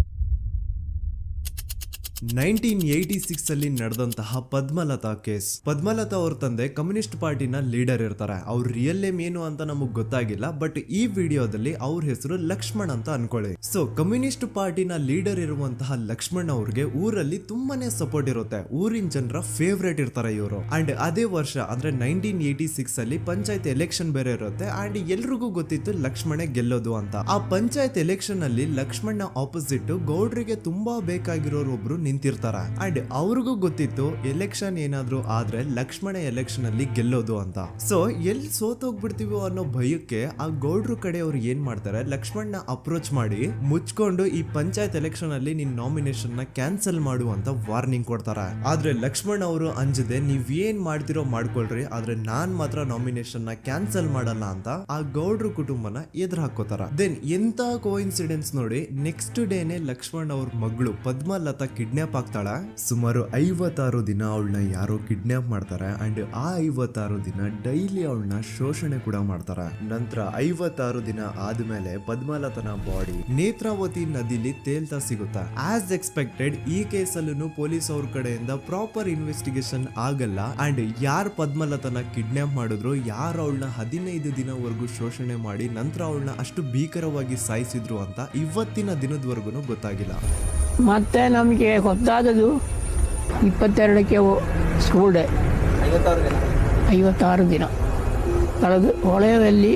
1986 ಅಲ್ಲಿ ನಡೆದಂತಹ ಪದ್ಮಲತಾ ಕೇಸ್. ಪದ್ಮಲತಾ ಅವ್ರ ತಂದೆ ಕಮ್ಯುನಿಸ್ಟ್ ಪಾರ್ಟಿನ ಲೀಡರ್ ಇರ್ತಾರೆ. ಅವ್ರ ರಿಯಲ್ ನೇಮ್ ಏನು ಅಂತ ನಮಗ್ ಗೊತ್ತಾಗಿಲ್ಲ, ಬಟ್ ಈ ವಿಡಿಯೋದಲ್ಲಿ ಅವ್ರ ಹೆಸರು ಲಕ್ಷ್ಮಣ್ ಅಂತ ಅನ್ಕೊಳ್ಳಿ. ಸೊ ಕಮ್ಯುನಿಸ್ಟ್ ಪಾರ್ಟಿನ ಲೀಡರ್ ಇರುವಂತಹ ಲಕ್ಷ್ಮಣ್ ಅವ್ರಿಗೆ ಊರಲ್ಲಿ ತುಂಬಾನೇ ಸಪೋರ್ಟ್ ಇರುತ್ತೆ. ಊರಿನ ಜನರ ಫೇವ್ರೇಟ್ ಇರ್ತಾರೆ ಇವರು. ಅಂಡ್ ಅದೇ ವರ್ಷ ಅಂದ್ರೆ 1986 ಅಲ್ಲಿ ಪಂಚಾಯತ್ ಎಲೆಕ್ಷನ್ ಬೇರೆ ಇರುತ್ತೆ. ಅಂಡ್ ಎಲ್ರಿಗೂ ಗೊತ್ತಿತ್ತು ಲಕ್ಷ್ಮಣೆ ಗೆಲ್ಲೋದು ಅಂತ. ಆ ಪಂಚಾಯತ್ ಎಲೆಕ್ಷನ್ ಅಲ್ಲಿ ಲಕ್ಷ್ಮಣ್ನ ಆಪೋಸಿಟ್ ಗೌಡ್ರಿಗೆ ತುಂಬಾ ಬೇಕಾಗಿರೋರು ಒಬ್ರು ನಿಂತಿರ್ತಾರ. ಅಂಡ್ ಅವ್ರಿಗೂ ಗೊತ್ತಿತ್ತು ಎಲೆಕ್ಷನ್ ಏನಾದ್ರು ಆದ್ರೆ ಲಕ್ಷ್ಮಣ ಎಲೆಕ್ಷನ್ ಅಲ್ಲಿ ಗೆಲ್ಲೋದು ಅಂತ. ಸೊ ಎಲ್ಲಿ ಸೋತೋಗ್ಬಿಡ್ತೀವೋ ಅನ್ನೋ ಭಯಕ್ಕೆ ಆ ಗೌಡ್ರು ಕಡೆ ಅವ್ರು ಏನ್ ಮಾಡ್ತಾರೆ, ಲಕ್ಷ್ಮಣ್ನ ಅಪ್ರೋಚ್ ಮಾಡಿ ಮುಚ್ಕೊಂಡು ಈ ಪಂಚಾಯತ್ ಎಲೆಕ್ಷನ್ ಅಲ್ಲಿ ನಿನ್ ನಾಮಿನೇಷನ್ ನ ಕ್ಯಾನ್ಸಲ್ ಮಾಡು ಅಂತ ವಾರ್ನಿಂಗ್ ಕೊಡ್ತಾರ. ಆದ್ರೆ ಲಕ್ಷ್ಮಣ್ ಅವರು ಅಂಜದೆ ನೀವ್ ಏನ್ ಮಾಡ್ತಿರೋ ಮಾಡ್ಕೊಳ್ರಿ, ಆದ್ರೆ ನಾನ್ ಮಾತ್ರ ನಾಮಿನೇಷನ್ ನ ಕ್ಯಾನ್ಸಲ್ ಮಾಡಲ್ಲ ಅಂತ ಆ ಗೌಡ್ರು ಕುಟುಂಬನ ಎದುರು ಹಾಕೋತಾರ. ದೆನ್ ಎಂತ ಕೋಇನ್ಸಿಡೆನ್ಸ್ ನೋಡಿ, ನೆಕ್ಸ್ಟ್ ಡೇನೆ ಲಕ್ಷ್ಮಣ್ ಅವ್ರ ಮಗಳು ಪದ್ಮಲತಾ ಕಿಡ್ನಾಪ್ ಆಗ್ತಾಳ. ಸುಮಾರು 56 ದಿನ ಅವಳನ್ನ ಯಾರೋ ಕಿಡ್ನಾಪ್ ಮಾಡ್ತಾರೆ. ಅಂಡ್ ಆ 56 ದಿನ ಡೈಲಿ ಅವಳನ್ನ ಶೋಷಣೆ ಕೂಡ ಮಾಡ್ತಾರೆ. ನಂತರ 56 ದಿನ ಆದ್ಮೇಲೆ ಪದ್ಮಲತನ ಬಾಡಿ ನೇತ್ರಾವತಿ ನದಿಲಿ ತೇಲ್ತಾ ಸಿಗುತ್ತಾ. ಆಸ್ ಎಕ್ಸ್ಪೆಕ್ಟೆಡ್ ಈ ಕೇಸಲ್ಲೂ ಪೊಲೀಸ್ ಅವ್ರ ಕಡೆಯಿಂದ ಪ್ರಾಪರ್ ಇನ್ವೆಸ್ಟಿಗೇಷನ್ ಆಗಲ್ಲ. ಅಂಡ್ ಯಾರ್ ಪದ್ಮಲತನ ಕಿಡ್ನಾಪ್ ಮಾಡಿದ್ರು, ಯಾರು ಅವಳನ್ನ 15 ದಿನವರೆಗೂ ಶೋಷಣೆ ಮಾಡಿ ನಂತರ ಅವಳನ್ನ ಅಷ್ಟು ಭೀಕರವಾಗಿ ಸಾಯಿಸಿದ್ರು ಅಂತ ಇವತ್ತಿನ ದಿನದವರೆಗೂ ಗೊತ್ತಾಗಿಲ್ಲ. ಮತ್ತೆ ನಮಗೆ ಗೊತ್ತಾದದು 22ಕ್ಕೆ ಸ್ಕೂಲ್ ಡೇ, 56 ದಿನ ಕಳೆದು ಹೊಳೆಯಲ್ಲಿ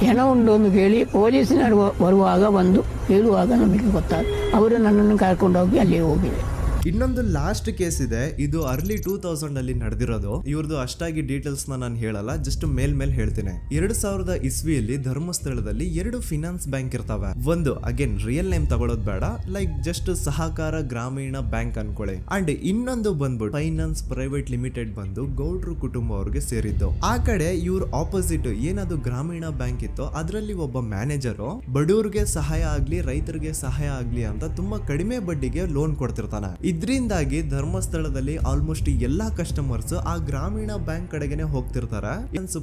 ಹೆಣ ಉಂಡು ಅಂತ ಕೇಳಿ ಪೊಲೀಸಿನವರು ಬರುವಾಗ ಬಂದು ಹೇಳುವಾಗ ನಮಗೆ ಗೊತ್ತಾದ. ಅವರು ನನ್ನನ್ನು ಕರ್ಕೊಂಡೋಗಿ ಅಲ್ಲಿ ಹೋಗಿದೆ. ಇನ್ನೊಂದು ಲಾಸ್ಟ್ ಕೇಸ್ ಇದೆ, ಇದು ಅರ್ಲಿ 2000 ಅಲ್ಲಿ ನಡೆದಿರೋದು. ಇವ್ರದ್ದು ಅಷ್ಟಾಗಿ ಡೀಟೇಲ್ಸ್ ನಾನು ಹೇಳಲ್ಲ, ಜಸ್ಟ್ ಮೇಲ್ ಹೇಳ್ತೀನಿ. 2000 ಇಸ್ವಿಯಲ್ಲಿ ಧರ್ಮಸ್ಥಳದಲ್ಲಿ 2 ಫಿನಾನ್ಸ್ ಬ್ಯಾಂಕ್ ಇರ್ತಾವೆ. ಒಂದು ಅಗೇನ್ ರಿಯಲ್ ನೇಮ್ ತಗೊಳ್ಳೋದು ಬೇಡ, ಲೈಕ್ ಜಸ್ಟ್ ಸಹಕಾರ ಗ್ರಾಮೀಣ ಬ್ಯಾಂಕ್ ಅನ್ಕೊಳ್ಳಿ. ಅಂಡ್ ಇನ್ನೊಂದು ಬಂದ್ಬಿಟ್ಟು ಫೈನಾನ್ಸ್ ಪ್ರೈವೇಟ್ ಲಿಮಿಟೆಡ್ ಬಂದು ಗೌಡ್ರು ಕುಟುಂಬ ಅವ್ರಿಗೆ ಸೇರಿದ್ದು. ಆ ಕಡೆ ಇವ್ರ ಆಪೋಸಿಟ್ ಏನದು ಗ್ರಾಮೀಣ ಬ್ಯಾಂಕ್ ಇತ್ತು, ಅದರಲ್ಲಿ ಒಬ್ಬ ಮ್ಯಾನೇಜರು ಬಡವ್ರಿಗೆ ಸಹಾಯ ಆಗ್ಲಿ ರೈತರಿಗೆ ಸಹಾಯ ಆಗ್ಲಿ ಅಂತ ತುಂಬಾ ಕಡಿಮೆ ಬಡ್ಡಿಗೆ ಲೋನ್ ಕೊಡ್ತಿರ್ತಾನೆ. ಇದ್ರಿಂದಾಗಿ ಧರ್ಮಸ್ಥಳದಲ್ಲಿ ಆಲ್ಮೋಸ್ಟ್ ಎಲ್ಲಾ ಕಸ್ಟಮರ್ಸ್ ಆ ಗ್ರಾಮೀಣ ಬ್ಯಾಂಕ್ ಕಡೆಗೆನೆ ಹೋಗ್ತಿರ್ತಾರೆ,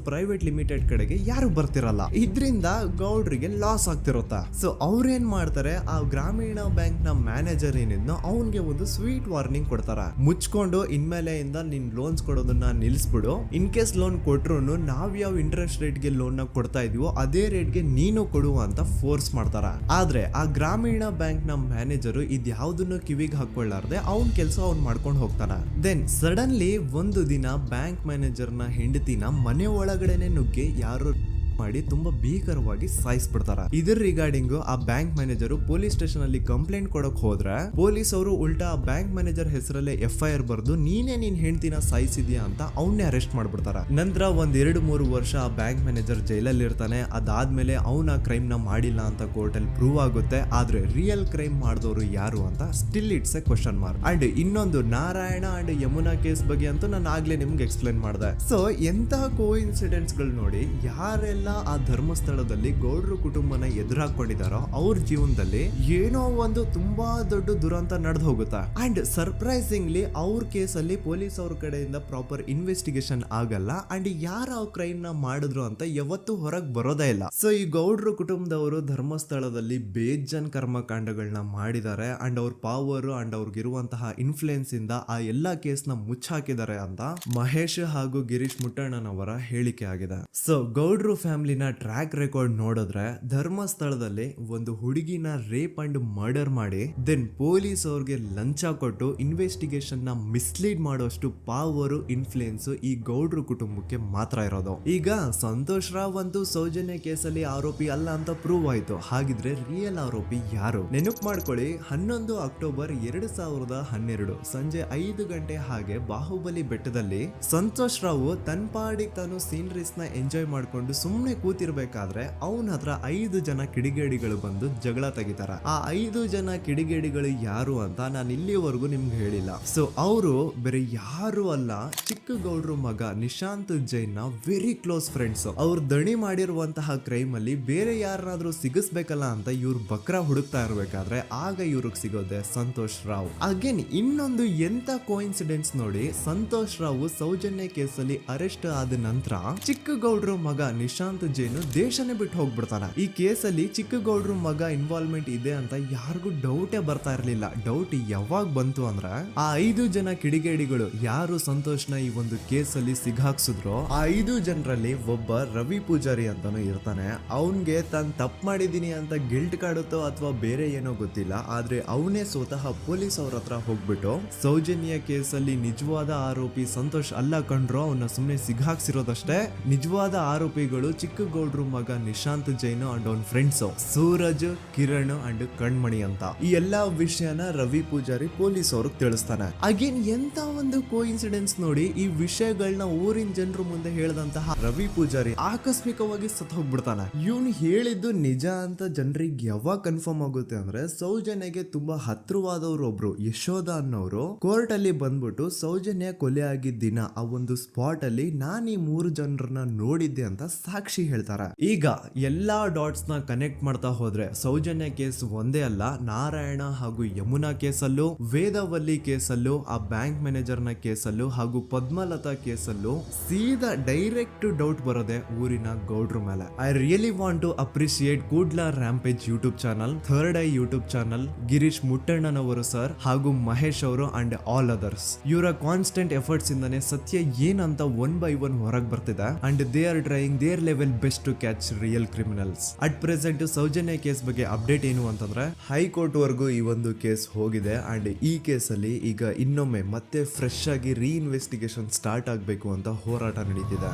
ಪ್ರೈವೇಟ್ ಲಿಮಿಟೆಡ್ ಕಡೆಗೆ ಯಾರು ಬರ್ತಿರಲ್ಲ. ಇದ್ರಿಂದ ಗೌಡ್ರಿಗೆ ಲಾಸ್ ಆಗ್ತಿರುತ್ತ. ಸೊ ಅವ್ರೇನ್ ಮಾಡ್ತಾರೆ, ಆ ಗ್ರಾಮೀಣ ಬ್ಯಾಂಕ್ ನ ಮ್ಯಾನೇಜರ್ ಏನಿದ್ನೋ ಅವನ್ಗೆ ಒಂದು ಸ್ವೀಟ್ ವಾರ್ನಿಂಗ್ ಕೊಡ್ತಾರ, ಮುಚ್ಕೊಂಡು ಇನ್ಮೇಲೆ ಇಂದ ನಿನ್ ಲೋನ್ಸ್ ಕೊಡೋದನ್ನ ನಿಲ್ಸ್ಬಿಡು. ಇನ್ ಕೇಸ್ ಲೋನ್ ಕೊಟ್ರು ನಾವ್ ಯಾವ ಇಂಟ್ರೆಸ್ಟ್ ರೇಟ್ ಗೆ ಲೋನ್ ನ ಕೊಡ್ತಾ ಇದೀವೋ ಅದೇ ರೇಟ್ ಗೆ ನೀನು ಕೊಡುವ ಅಂತ ಫೋರ್ಸ್ ಮಾಡ್ತಾರ. ಆದ್ರೆ ಆ ಗ್ರಾಮೀಣ ಬ್ಯಾಂಕ್ ನ ಮ್ಯಾನೇಜರ್ ಇದ್ಯಾವುದನ್ನು ಕಿವಿಗೆ ಹಾಕೊಳ್ಳಾರ್ದೆ ಅವ್ನ್ ಕೆಲಸ ಅವ್ನ್ ಮಾಡ್ಕೊಂಡು ಹೋಗ್ತಾನ. ದೆನ್ ಸಡನ್ಲಿ ಒಂದು ದಿನ ಬ್ಯಾಂಕ್ ಮ್ಯಾನೇಜರ್ ನ ಹೆಂಡತಿನ ಮನೆ ಒಳಗಡೆನೆ ನುಗ್ಗಿ ಯಾರು ಮಾಡಿ ತುಂಬಾ ಭೀಕರವಾಗಿ ಸಾಯಿಸ್ಬಿಡ್ತಾರ. ಇದ್ರ ರಿಗಾರ್ಡಿಂಗ್ ಆ ಬ್ಯಾಂಕ್ ಮ್ಯಾನೇಜರ್ ಪೊಲೀಸ್ ಸ್ಟೇಷನ್ ಅಲ್ಲಿ ಕಂಪ್ಲೇಂಟ್ ಕೊಡಕ್ ಹೋದ್ರೆ ಪೊಲೀಸ್ ಅವರು ಉಲ್ಟಾ ಆ ಬ್ಯಾಂಕ್ ಮ್ಯಾನೇಜರ್ ಹೆಸರಲ್ಲೇ FIR ಬರ್ದು ನೀನೇ ನಿನ್ ಹೆಂಡತಿನ ಸಾಯಿಸಿದ್ಯಾ ಅಂತ ಅವನ್ನೇ ಅರೆಸ್ಟ್ ಮಾಡ್ಬಿಡ್ತಾರ. ನಂತರ 1-2-3 ವರ್ಷ ಆ ಬ್ಯಾಂಕ್ ಮ್ಯಾನೇಜರ್ ಜೈಲಲ್ಲಿ ಇರ್ತಾನೆ. ಅದಾದ್ಮೇಲೆ ಅವನ ಕ್ರೈಮ್ ನ ಮಾಡಿಲ್ಲ ಅಂತ ಕೋರ್ಟ್ ಅಲ್ಲಿ ಪ್ರೂವ್ ಆಗುತ್ತೆ. ಆದ್ರೆ ರಿಯಲ್ ಕ್ರೈಮ್ ಮಾಡಿದವರು ಯಾರು ಅಂತ still it's A question mark. And ಇನ್ನೊಂದು ನಾರಾಯಣ ಅಂಡ್ ಯಮುನಾ ಕೇಸ್ ಬಗ್ಗೆ ಅಂತೂ ನಾನು ಆಗ್ಲೇ ನಿಮ್ಗೆ ಎಕ್ಸ್ಪ್ಲೇನ್ ಮಾಡಿದೆ. ಸೊ ಎಂತಹ ಕೋಇನ್ಸಿಡೆಂಟ್ಸ್ ಗಳು ನೋಡಿ, ಯಾರೆಲ್ಲ ಆ ಧರ್ಮಸ್ಥಳದಲ್ಲಿ ಗೌಡ್ರು ಕುಟುಂಬನ ಎದುರಾಕೊಂಡಿದಾರೋ ಅವ್ರ ಜೀವನದಲ್ಲಿ ಏನೋ ಒಂದು ತುಂಬಾ ದೊಡ್ಡ ದುರಂತ ನಡೆದು ಹೋಗುತ್ತಾ. ಅಂಡ್ ಸರ್ಪ್ರೈಸಿಂಗ್ಲಿ ಅವ್ರ ಕೇಸಲ್ಲಿ ಪೊಲೀಸ್ ಅವ್ರ ಕಡೆಯಿಂದ ಪ್ರಾಪರ್ ಇನ್ವೆಸ್ಟಿಗೇಷನ್ ಆಗಲ್ಲ. ಅಂಡ್ ಯಾರು ಆ ಕ್ರೈಮ್ ನ ಮಾಡಿದ್ರು ಅಂತ ಯಾವತ್ತೂ ಹೊರಗೆ ಬರೋದೇ ಇಲ್ಲ. ಸೊ ಈ ಗೌಡ್ರು ಕುಟುಂಬದವರು ಧರ್ಮಸ್ಥಳದಲ್ಲಿ ಬೇಜನ್ ಕರ್ಮಕಾಂಡಗಳನ್ನ ಮಾಡಿದ್ದಾರೆ. ಅಂಡ್ ಅವ್ರ ಪವರ್ ಅಂಡ್ ಅವ್ರಿಗಿರುವಂತಹ ಇನ್ಫ್ಲೂಯೆನ್ಸ್ ಇಂದ ಆ ಎಲ್ಲಾ ಕೇಸ್ ನ ಮುಚ್ಚಾಕಿದ್ದಾರೆ ಅಂತ ಮಹೇಶ್ ಹಾಗೂ ಗಿರೀಶ್ ಮುಟ್ಟಣ್ಣನವರ ಹೇಳಿಕೆ ಆಗಿದೆ. ಸೊ ಗೌಡ್ರು ಫ್ಯಾಮಿಲಿನ ಟ್ರ್ಯಾಕ್ ರೆಕಾರ್ಡ್ ನೋಡಿದ್ರೆ ಧರ್ಮಸ್ಥಳದಲ್ಲಿ ಒಂದು ಹುಡುಗಿನ ರೇಪ್ ಅಂಡ್ ಮರ್ಡರ್ ಮಾಡಿ ದೆನ್ ಪೊಲೀಸ್ ಅವ್ರಿಗೆ ಲಂಚ ಕೊಟ್ಟು ಇನ್ವೆಸ್ಟಿಗೇಷನ್ ನ ಮಿಸ್ಲೀಡ್ ಮಾಡೋಷ್ಟು ಪವರ್ ಇನ್ಫ್ಲೂಯೆನ್ಸ್ ಈ ಗೌಡ್ರು ಕುಟುಂಬಕ್ಕೆ ಮಾತ್ರ ಇರೋದು. ಈಗ ಸಂತೋಷ್ ರಾವ್ ಅಂತೂ ಸೌಜನ್ಯ ಕೇಸಲ್ಲಿ ಆರೋಪಿ ಅಲ್ಲ ಅಂತ ಪ್ರೂವ್ ಆಯ್ತು. ಹಾಗಿದ್ರೆ ರಿಯಲ್ ಆರೋಪಿ ಯಾರು? ನೆನಪು ಮಾಡ್ಕೊಳ್ಳಿ, 11 ಅಕ್ಟೋಬರ್ 2012 ಸಂಜೆ 5 ಗಂಟೆ ಹಾಗೆ ಬಾಹುಬಲಿ ಬೆಟ್ಟದಲ್ಲಿ ಸಂತೋಷ್ ರಾವ್ ತನ್ನ ಪಾಡಿಗೆ ತಾನು ಸೀನರೀಸ್ ನ ಎಂಜಾಯ್ ಮಾಡ್ಕೊಂಡು ಸುಮ್ಮನೆ ಕೂತಿರ್ಬೇಕಾದ್ರೆ ಅವನ ಹತ್ರ 5 ಜನ ಕಿಡಿಗೇಡಿಗಳು ಬಂದು ಜಗಳ ತೆಗಿತಾರ. ಆ 5 ಜನ ಕಿಡಿಗೇಡಿಗಳು ಯಾರು ಅಂತ ನಾನು ಇಲ್ಲಿವರೆಗೂ ನಿಮ್ಗೆ ಹೇಳಿಲ್ಲ. ಸೊ ಅವರು ಬೇರೆ ಯಾರು ಅಲ್ಲ, ಚಿಕ್ಕ ಗೌಡ್ರು ಮಗ ನಿಶಾಂತ್ ಜೈನ್ ನ ವೆರಿ ಕ್ಲೋಸ್ ಫ್ರೆಂಡ್ಸ್. ಅವ್ರ ದಣಿ ಮಾಡಿರುವಂತಹ ಕ್ರೈಮ್ ಅಲ್ಲಿ ಬೇರೆ ಯಾರನ್ನಾದ್ರೂ ಸಿಗಿಸ್ಬೇಕಲ್ಲ ಅಂತ ಇವ್ರು ಬಕ್ರ ಹುಡುಕ್ತಾ ಇರ್ಬೇಕಾದ್ರೆ ಆಗ ಇವ್ರಿಗೆ ಸಿಗೋದೆ ಸಂತೋಷ್ ರಾವ್. ಅಗೇನ್ ಇನ್ನೊಂದು ಎಂತ ಕೋಇನ್ಸಿಡೆನ್ಸ್ ನೋಡಿ, ಸಂತೋಷ್ ರಾವ್ ಸೌಜನ್ಯ ಕೇಸಲ್ಲಿ ಅರೆಸ್ಟ್ ಆದ ನಂತರ ಚಿಕ್ಕ ಗೌಡ್ರು ಮಗ ನಿಶಾಂತ್ ಜೈನ್ ದೇಶನೇ ಬಿಟ್ಟು ಹೋಗ್ಬಿಡ್ತಾನೆ. ಈ ಕೇಸಲ್ಲಿ ಚಿಕ್ಕ ಗೌಡ್ರು ಮಗ ಇನ್ವಾಲ್ವ್ಮೆಂಟ್ ಇದೆ ಅಂತ ಯಾರಿಗೂ ಡೌಟೇ ಬರ್ತಾ ಇರ್ಲಿಲ್ಲ. ಡೌಟ್ ಯಾವಾಗ ಬಂತು ಅಂದ್ರೆ ಆ 5 ಜನ ಕಿಡಿಗೇಡಿಗಳು ಯಾರು ಸಂತೋಷ್ನ ಈ ಒಂದು ಕೇಸಲ್ಲಿ ಸಿಗಾಕ್ಸಿದ್ರು ಆ 5 ಜನರಲ್ಲಿ ಒಬ್ಬ ರವಿ ಪೂಜಾರಿ ಅಂತಾನು ಇರ್ತಾನೆ. ಅವನ್ಗೆ ತಾನು ತಪ್ಪು ಮಾಡಿದೀನಿ ಅಂತ ಗಿಲ್ಟ್ ಕಾಡುತ್ತೋ ಅಥವಾ ಬೇರೆ ಏನೋ ಗೊತ್ತಿಲ್ಲ, ಆದ್ರೆ ಅವನೇ ಸ್ವತಃ ಪೊಲೀಸ್ ಅವ್ರ ಹತ್ರ ಹೋಗ್ಬಿಟ್ಟು ಸೌಜನ್ಯ ಕೇಸಲ್ಲಿ ನಿಜವಾದ ಆರೋಪಿ ಸಂತೋಷ್ ಅಲ್ಲ ಕಂಡ್ರು, ಅವನ್ನ ಸುಮ್ನೆ ಸಿಗಾಕ್ಸಿರೋದಷ್ಟೇ, ನಿಜವಾದ ಆರೋಪಿಗಳು ಚಿಕ್ಕ ಗೌಡ್ರು ಮಗ ನಿಶಾಂತ್ ಜೈನ್ ಅಂಡ್ ಅವನ್ ಫ್ರೆಂಡ್ಸ್ ಸೂರಜ್, ಕಿರಣ್ ಅಂಡ್ ಕಣ್ಮಣಿ ಅಂತ. ಈ ಎಲ್ಲಾ ವಿಷಯನ ರವಿ ಪೂಜಾರಿ ಪೊಲೀಸ್ ಅವ್ರಿಗೆ ತಿಳಿಸ್ತಾನೆ. ಅಗೇನ್ ಎಂತ ಒಂದು ಕೋಇನ್ಸಿಡೆನ್ಸ್ ನೋಡಿ, ಈ ವಿಷಯಗಳನ್ನ ಊರಿನ ಜನರು ಮುಂದೆ ಹೇಳಿದಂತಹ ರವಿ ಪೂಜಾರಿ ಆಕಸ್ಮಿಕವಾಗಿ ಸತ್ ಹೋಗ್ಬಿಡ್ತಾನೆ. ಇವನು ಹೇಳಿದ್ದು ನಿಜ ಅಂತ ಜನರಿಗೆ ಯಾವಾಗ ಕನ್ಫರ್ಮ್ ಆಗುತ್ತೆ ಅಂದ್ರೆ ಸೌಜನ್ಯಗೆ ತುಂಬಾ ಹತ್ರವಾದವ್ರು ಒಬ್ರು ಯಶೋಧ ಅನ್ನೋರು ಕೋರ್ಟ್ ಅಲ್ಲಿ ಬಂದ್ಬಿಟ್ಟು ಸೌಜನ್ಯ ಕೊಲೆ ಆಗಿದ್ದ ದಿನ ಆ ಒಂದು ಸ್ಪಾಟ್ ಅಲ್ಲಿ ನಾನು ಈ 3 ಜನರನ್ನ ನೋಡಿದ್ದೆ ಅಂತ ಸಾಕ್ಷಿ ಹೇಳ್ತಾರೆ. ಈಗ ಎಲ್ಲಾ ಡಾಟ್ಸ್ ನ ಕನೆಕ್ಟ್ ಮಾಡ್ತಾ ಹೋದ್ರೆ ಸೌಜನ್ಯ ಕೇಸ್ ಒಂದೇ ಅಲ್ಲ, ನಾರಾಯಣ ಹಾಗೂ ಯಮುನಾ ಕೇಸಲ್ಲೂ, ವೇದವಲ್ಲಿ ಕೇಸಲ್ಲೂ, ಆ ಬ್ಯಾಂಕ್ ಮ್ಯಾನೇಜರ್ ನ ಕೇಸಲ್ಲೂ ಹಾಗೂ ಪದ್ಮಲತಾ ಕೇಸಲ್ಲೂ ಸೀದಾ ಡೈರೆಕ್ಟ್ ಡೌಟ್ ಬರೋದೆ ಊರಿನ ಗೌಡ್ರ ಮೇಲೆ. I really want to appreciate Kudla rampage YouTube channel, third eye YouTube channel, Girish ಮುಟ್ಟಣ್ಣನವರು ಸರ್ ಹಾಗೂ ಮಹೇಶ್ ಅವರು ಅಂಡ್ ಆಲ್ ಅದರ್ಸ್. ಇವರ ಕಾನ್ಸ್ಟೆಂಟ್ ಎಫರ್ಟ್ಸ್ ಇಂದಾನೆ ಸತ್ಯ ಏನಂತ 1 by 1 ಹೊರಗೆ ಬರ್ತಿದೆ and they are trying their level best to catch real criminals. At present Sowjanya case ಬಗ್ಗೆ ಅಪ್ಡೇಟ್ ಏನು ಅಂತಂದ್ರೆ ಹೈಕೋರ್ಟ್ ವರೆಗೂ ಈ ಒಂದು ಕೇಸ್ ಹೋಗಿದೆ ಅಂಡ್ ಈ ಕೇಸಲ್ಲಿ ಈಗ ಇನ್ನೊಮ್ಮೆ ಮತ್ತೆ ಫ್ರೆಶ್ ಆಗಿ ರೀಇನ್ವೆಸ್ಟಿಗೇಷನ್ ಸ್ಟಾರ್ಟ್ ಆಗಬೇಕು ಅಂತ ಹೋರಾಟ ನಡೀತಿದೆ.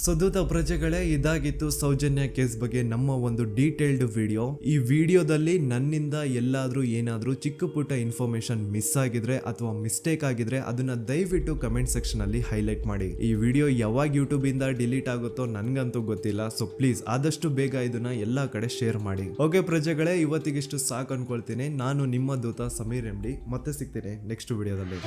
ಸುದೂತ ಪ್ರಜೆಗಳೇ, ಇದಾಗಿತ್ತು ಸೌಜನ್ಯ ಕೇಸ್ ಬಗ್ಗೆ ನಮ್ಮ ಒಂದು ಡೀಟೇಲ್ಡ್ ವಿಡಿಯೋ. ಈ ವಿಡಿಯೋದಲ್ಲಿ ನನ್ನಿಂದ ಎಲ್ಲಾದ್ರೂ ಏನಾದ್ರೂ ಚಿಕ್ಕ ಪುಟ್ಟ ಇನ್ಫಾರ್ಮೇಶನ್ ಮಿಸ್ ಆಗಿದ್ರೆ ಅಥವಾ ಮಿಸ್ಟೇಕ್ ಆಗಿದ್ರೆ ಅದನ್ನ ದಯವಿಟ್ಟು ಕಮೆಂಟ್ ಸೆಕ್ಷನ್ ಅಲ್ಲಿ ಹೈಲೈಟ್ ಮಾಡಿ. ಈ ವಿಡಿಯೋ ಯಾವಾಗ ಯೂಟ್ಯೂಬ್ ಇಂದ ಡಿಲೀಟ್ ಆಗುತ್ತೋ ನನ್ಗಂತೂ ಗೊತ್ತಿಲ್ಲ. ಸೊ ಪ್ಲೀಸ್ ಆದಷ್ಟು ಬೇಗ ಇದನ್ನ ಎಲ್ಲಾ ಕಡೆ ಶೇರ್ ಮಾಡಿ. ಓಕೆ ಪ್ರಜೆಗಳೇ, ಇವತ್ತಿಗಿಷ್ಟು ಸಾಕು ಅನ್ಕೊಳ್ತೀನಿ. ನಾನು ನಿಮ್ಮ ದೂತ ಸಮೀರ್ MD. ಮತ್ತೆ ಸಿಗ್ತೀನಿ ನೆಕ್ಸ್ಟ್ ವಿಡಿಯೋದಲ್ಲಿ.